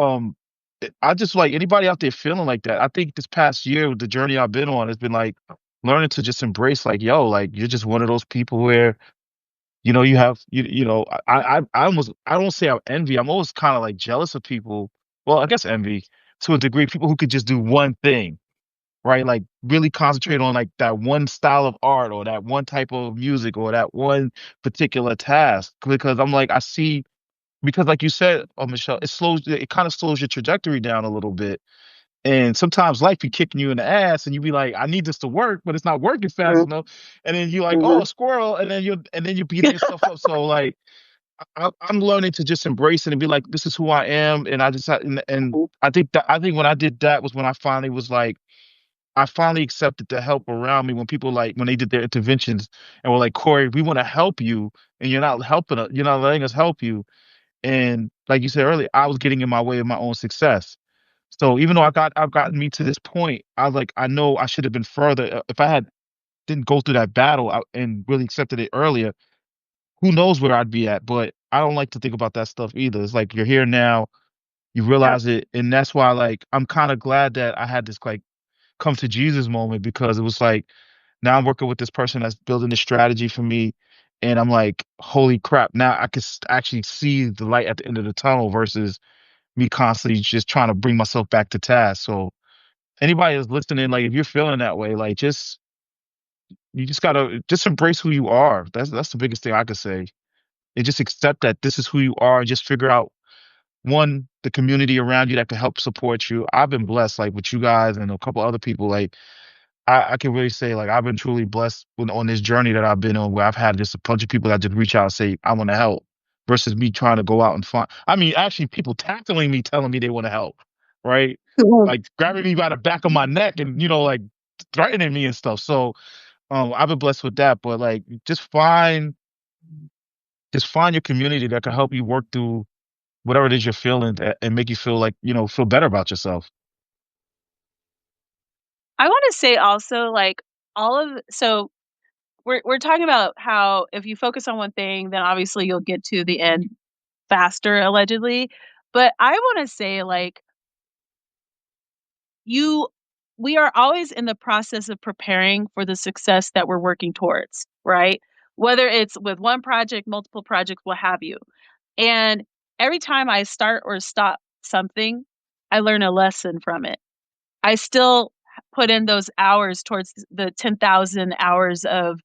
I just like anybody out there feeling like that. I think this past year, the journey I've been on has been like learning to just embrace, like, yo, like you're just one of those people where you have I don't say I envy. I'm always kind of like jealous of people. Well, I guess envy to a degree. People who could just do one thing. right? Like really concentrate on like that one style of art or that one type of music or that one particular task. Because I'm like, I see, because like you said, oh, Michelle, it kind of slows your trajectory down a little bit. And sometimes life be kicking you in the ass and you be like, I need this to work, but it's not working fast Mm, enough. And then you're like, oh, mhm. a squirrel. And then you're beating yourself up. So like, I'm learning to just embrace it and be like, this is who I am. And I just, and I think when I did that was when I finally was like, I finally accepted the help around me when people like when they did their interventions and were like, Corey, we want to help you, and you're not helping us, you're not letting us help you. And like you said earlier, I was getting in my way of my own success. So even though I've gotten me to this point, I was like, I know I should have been further. If I had didn't go through that battle and really accepted it earlier, who knows where I'd be at? But I don't like to think about that stuff either. It's like you're here now, you Yep. realize it, and that's why like I'm kind of glad that I had this like come to Jesus moment because it was like now I'm working with this person that's building this strategy for me, and I'm like, holy crap! Now I can actually see the light at the end of the tunnel versus me constantly just trying to bring myself back to task. So anybody that's listening, like if you're feeling that way, like just you just gotta just embrace who you are. That's the biggest thing I could say. And just accept that this is who you are and just figure out one, the community around you that can help support you. I've been blessed like with you guys and a couple other people. Like I can really say like I've been truly blessed on this journey that I've been on where I've had just a bunch of people that just reach out and say, I want to help versus me trying to go out and find. I mean, actually people tackling me, telling me they want to help, right? Mhm. Like grabbing me by the back of my neck and, like threatening me and stuff. So, I've been blessed with that, but like just find your community that can help you work through whatever it is you're feeling and make you feel like, feel better about yourself. I want to say also, like, all of so we're talking about how if you focus on one thing, then obviously you'll get to the end faster, allegedly. But I want to say, like, you we are always in the process of preparing for the success that we're working towards, right? Whether it's with one project, multiple projects, what have you. And every time I start or stop something, I learn a lesson from it. I still put in those hours towards the 10,000 hours of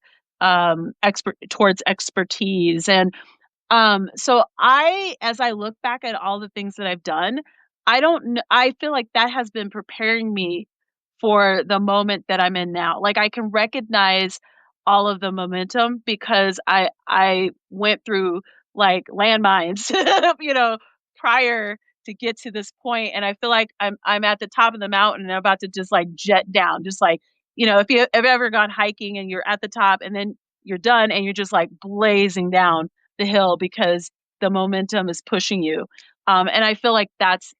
expert towards expertise. And so as I look back at all the things that I've done, I feel like that has been preparing me for the moment that I'm in now. Like I can recognize all of the momentum because I went through like landmines, you know, prior to get to this point, and I feel like I'm at the top of the mountain and I'm about to just like jet down, just like, if you have ever gone hiking and you're at the top and then you're done and you're just like blazing down the hill because the momentum is pushing you. And I feel like that's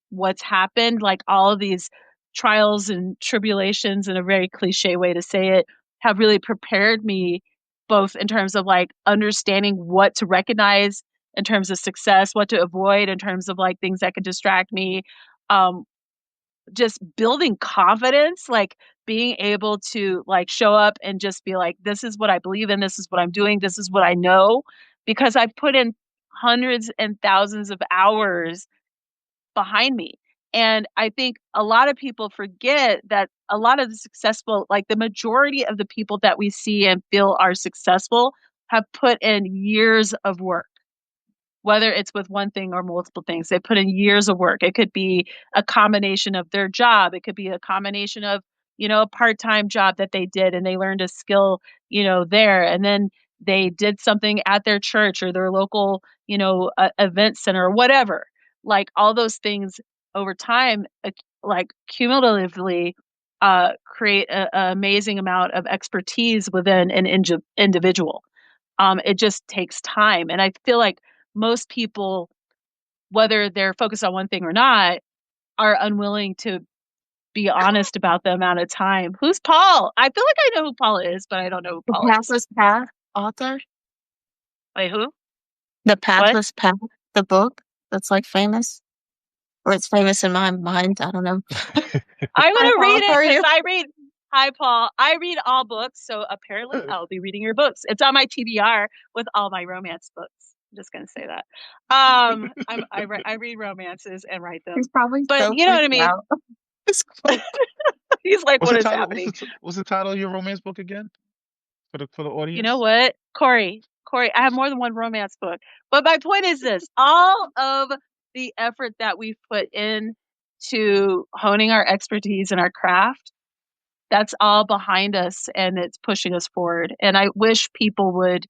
what's happened. Like all of these trials and tribulations, in a very cliche way to say it, have really prepared me both in terms of like understanding what to recognize in terms of success, what to avoid in terms of like things that could distract me. Um, just building confidence, like being able to like show up and just be like, this is what I believe in, this is what I'm doing, this is what I know, because I've put in hundreds and thousands of hours behind me. And I think a lot of people forget that a lot of the successful, like the majority of the people that we see and feel are successful, have put in years of work, whether it's with one thing or multiple things. They put in years of work. It could be a combination of their job. It could be a combination of, a part-time job that they did and they learned a skill, there. And then they did something at their church or their local, event center or whatever. Like all those things over time, like cumulatively, create a amazing amount of expertise within an individual. It just takes time. And I feel like most people, whether they're focused on one thing or not, are unwilling to be honest about the amount of time. Who's Paul? I feel like I know who Paul is, but I don't know who The Paul is. Pathless Path author? Wait, who? The What? Pathless Path, the book that's like famous, or it's famous in my mind. I don't know. I'm Hi, gonna Paul. read How it are because you? I read. Hi, Paul. I read all books, so apparently I'll be reading your books. It's on my TBR with all my romance books. I'm just gonna say that. I read romances and write them, He's probably but so you know what I freaked mean. out. It's cool. He's like, What's "What the is title? happening?" What's the title of your romance book again for the You know audience? what, Corey, I have more than one romance book. But my point is this: all of the effort that we've put in to honing our expertise in our craft, that's all behind us and it's pushing us forward. And I wish people would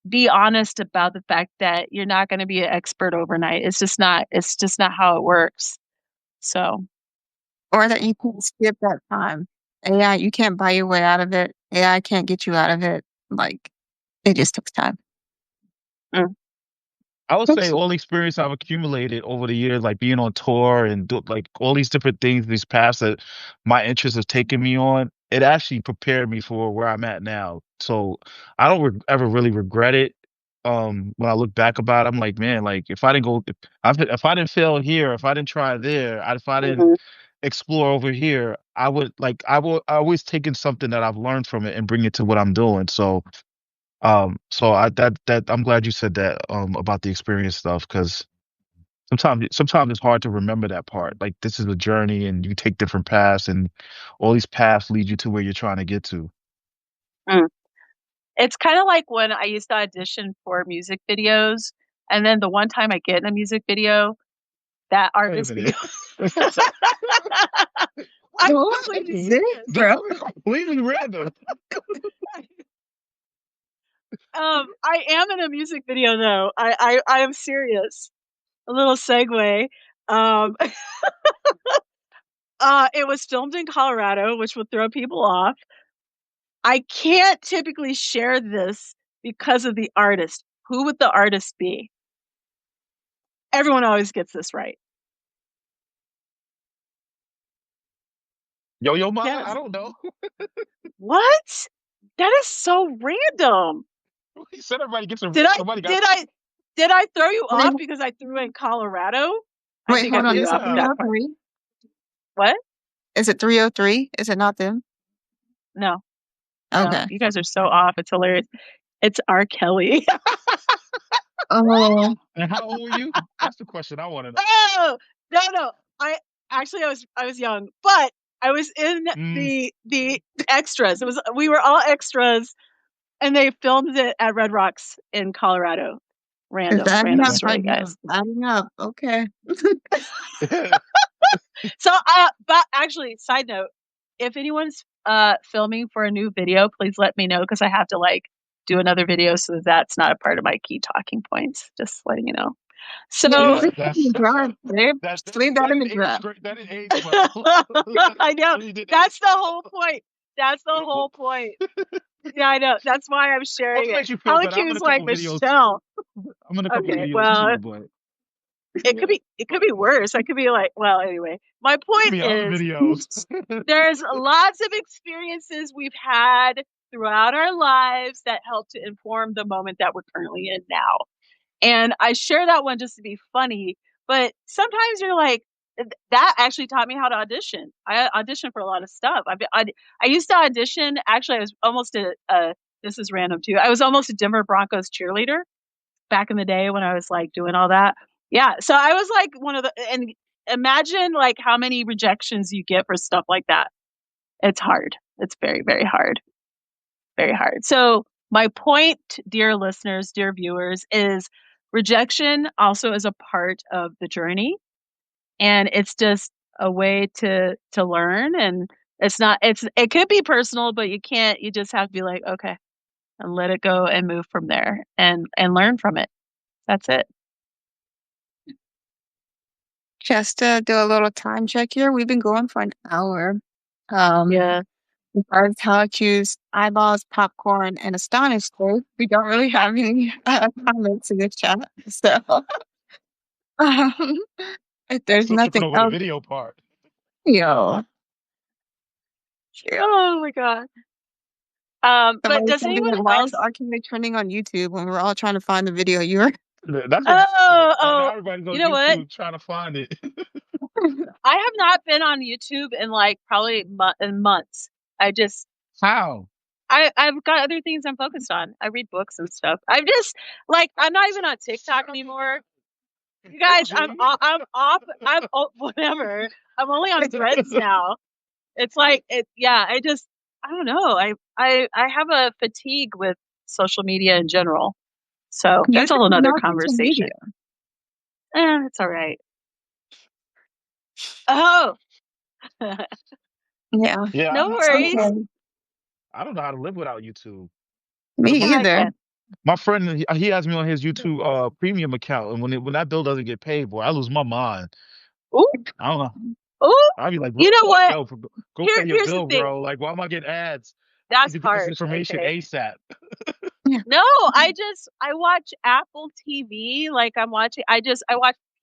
be honest about the fact that you're not going to be an expert overnight. It's just not how it works. So, Or that you can skip that time. AI, you can't buy your way out of it. AI can't get you out of it. Like, it just takes time. mm, I would say Oops. all the experience I've accumulated over the years, like being on tour and like all these different things, these paths that my interests have taken me on, it actually prepared me for where I'm at now. So I don't ever really regret it. When I look back about it, I'm like, man, like if I didn't go, if I didn't fail here, if I didn't try there, if I didn't mhm, explore over here, I would like, I always taken something that I've learned from it and bring it to what I'm doing. So that I'm glad you said that about the experience stuff because sometimes it's hard to remember that part. Like this is a journey and you take different paths and all these paths lead you to where you're trying to get to. mm. It's kind of like when I used to audition for music videos, and then the one time I get in a music video, that Wait a artist minute. becomes. That I'm What? completely Serious, serious. bro? was completely random. I am in a music video though. I am serious. A little segue. Um, it was filmed in Colorado, which would throw people off. I can't typically share this because of the artist. Who would the artist be? Everyone always gets this right. Yo Yo Ma, I Yes. don't know. What? That is so random. He said everybody gets it Did right. I Somebody got did I did I throw you Wait, off because I threw in Colorado? I wait, think I hold on. threw you Is it off with that yeah. part. 303? What? Is it 303? Is it not them? No, no. Okay. You guys are so off. It's hilarious. It's R. Kelly. Oh, And how old were you? That's the question I want to know. Oh no, no. I actually I was young, but I was in Mm. the extras. It was we were all extras, and they filmed it at Red Rocks in Colorado. it's adding Random up Okay. story, right now. guys. Adding up. Okay. So, but actually, side note, if anyone's filming for a new video, please let me know because I have to like do another video, so that's not a part of my key talking points. Just letting you know. Yeah, you So Yeah, put that in that's the draft, babe. Just leave that that in the didn't age draft. great. That didn't age well. That I know really didn't that's age the whole point. That's the well. whole point. Yeah, I know. That's why I'm Well, sharing if it it. makes you feel better, I'm in Helicune's a like couple videos. Michelle. I'm in a couple Okay, videos well, too, but it yeah, could be worse. I could be like, well, anyway. My there could point be other is videos. there's lots of experiences we've had throughout our lives that help to inform the moment that we're currently in now. And I share that one just to be funny, but sometimes you're like, that actually taught me how to audition. I auditioned for a lot of stuff. I used to audition. Actually, I was almost this is random too. I was almost a Denver Broncos cheerleader back in the day when I was like doing all that. Yeah. So I was like one of the, and imagine like how many rejections you get for stuff like that. It's hard. It's very, very hard. Very hard. So, my point, dear listeners, dear viewers, is rejection also is a part of the journey. And it's just a way to learn. And it's not, it could be personal, but you just have to be like, okay, and let it go and move from there and learn from it. That's it. Just to do a little time check here. We've been going for an hour. Um, Yeah. our how choose eyeballs, popcorn, and astonished. We don't really have any comments in the chat. So, um, if I'm there's still tripping nothing over the else, video part. yo, Oh my God. But somebody's does gonna be anyone like, why is else? R. Kelly trending on YouTube when we're all trying to find the video? You're That's what happened. Oh, Now oh, everybody's you on know what? YouTube trying to find it. I have not been on YouTube in like probably in months. I just How? I've got other things I'm focused on. I read books and stuff. I'm just like I'm not even on TikTok anymore. You guys, Bullshitting. I'm off. I'm oh, whatever. I'm only on Threads now. It's like yeah, I don't know. I have a fatigue with social media in general. So You're that's a just whole nother not social media. conversation. It's all right. Oh, Yeah. Yeah, no worries. Okay. I don't know how to live without YouTube. Me Cause Yeah, I either. can. my friend he has me on his YouTube premium account, and when that bill doesn't get paid, boy, I lose my mind. Ooh, I don't know. ooh. I'd be like, You bro, know what? yo, go pay your Here's the bill, thing. bro. Like, why am I getting ads? I need That's to get this harsh. information Okay. ASAP. Yeah. No, I watch Apple TV. Like I watch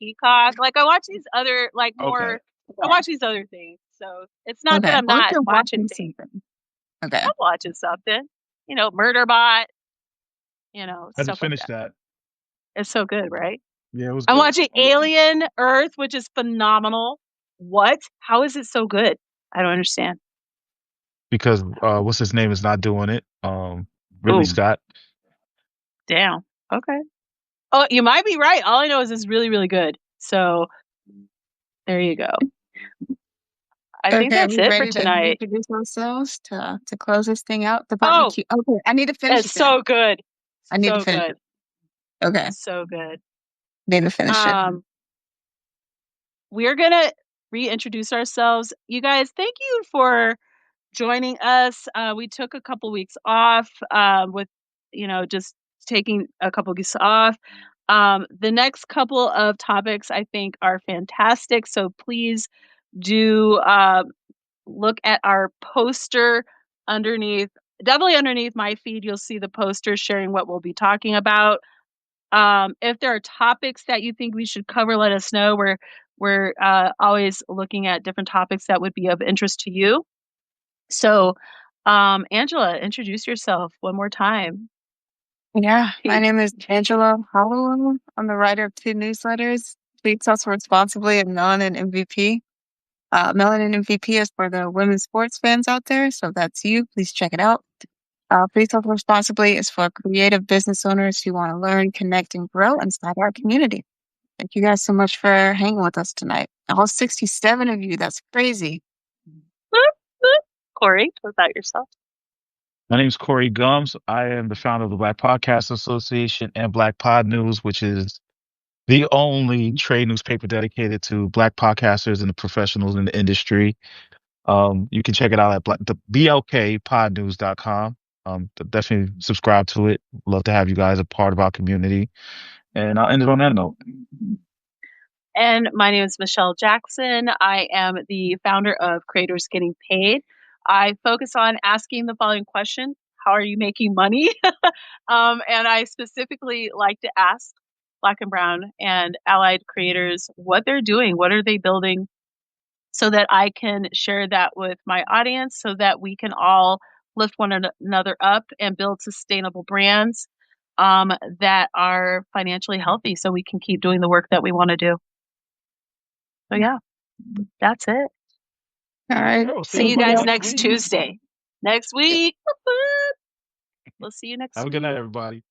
Peacock. Like I watch these other like Okay. more. I Okay. watch these other things. So it's not that Okay. I'm Well, if not you're watching watching things. something. Okay. I'm watching something. Murderbot. I just Stuff like finished that. that. It's so good, right? Yeah, it was I'm good. watching Alien Earth, which is phenomenal. What? How is it so good? I don't understand. Because what's his name is not doing it. Ridley Oh, Scott. damn. Okay. Oh, you might be right. All I know is it's really, really good. So there you go. I think Okay. Are that's we it for ready to tonight. introduce ourselves to close this thing out? The Oh, barbecue. Okay. I need to finish it's it then. so good. I need to So finish good. it. Okay. So good. Need to finish it. We're gonna reintroduce ourselves. You guys, thank you for joining us. We took a couple weeks off with, just taking a couple weeks off. The next couple of topics I think are fantastic. So please do look at our poster underneath. Definitely underneath my feed, you'll see the poster sharing what we'll be talking about. If there are topics that you think we should cover, let us know. We're always looking at different topics that would be of interest to you. So, Angela, introduce yourself one more time. Yeah. My name is Angela Hollowell. I'm the writer of two newsletters. Tweets us responsibly at Melanin MVP. Melanin MVP is for the women's sports fans out there. So if that's you, please check it out. Please Talk Responsibly is for creative business owners who want to learn, connect, and grow inside our community. Thank you guys so much for hanging with us tonight. All 67 of you. That's crazy. Corey, what about yourself? My name is Corey Gums. I am the founder of the Black Podcast Association and Black Pod News, which is the only trade newspaper dedicated to Black podcasters and the professionals in the industry. You can check it out at the blkpodnews.com. Definitely subscribe to it. Love to have you guys a part of our community. And I'll end it on that note. And my name is Michelle Jackson. I am the founder of Creators Getting Paid. I focus on asking the following question: how are you making money? And I specifically like to ask Black and Brown and allied creators what they're doing, what are they building, so that I can share that with my audience so that we can all lift one another up and build sustainable brands that are financially healthy so we can keep doing the work that we want to do. So, yeah, that's it. All right. Yeah, we'll see See you everybody guys next next week. Tuesday. Next week. We'll see you next Have a good week. night, everybody.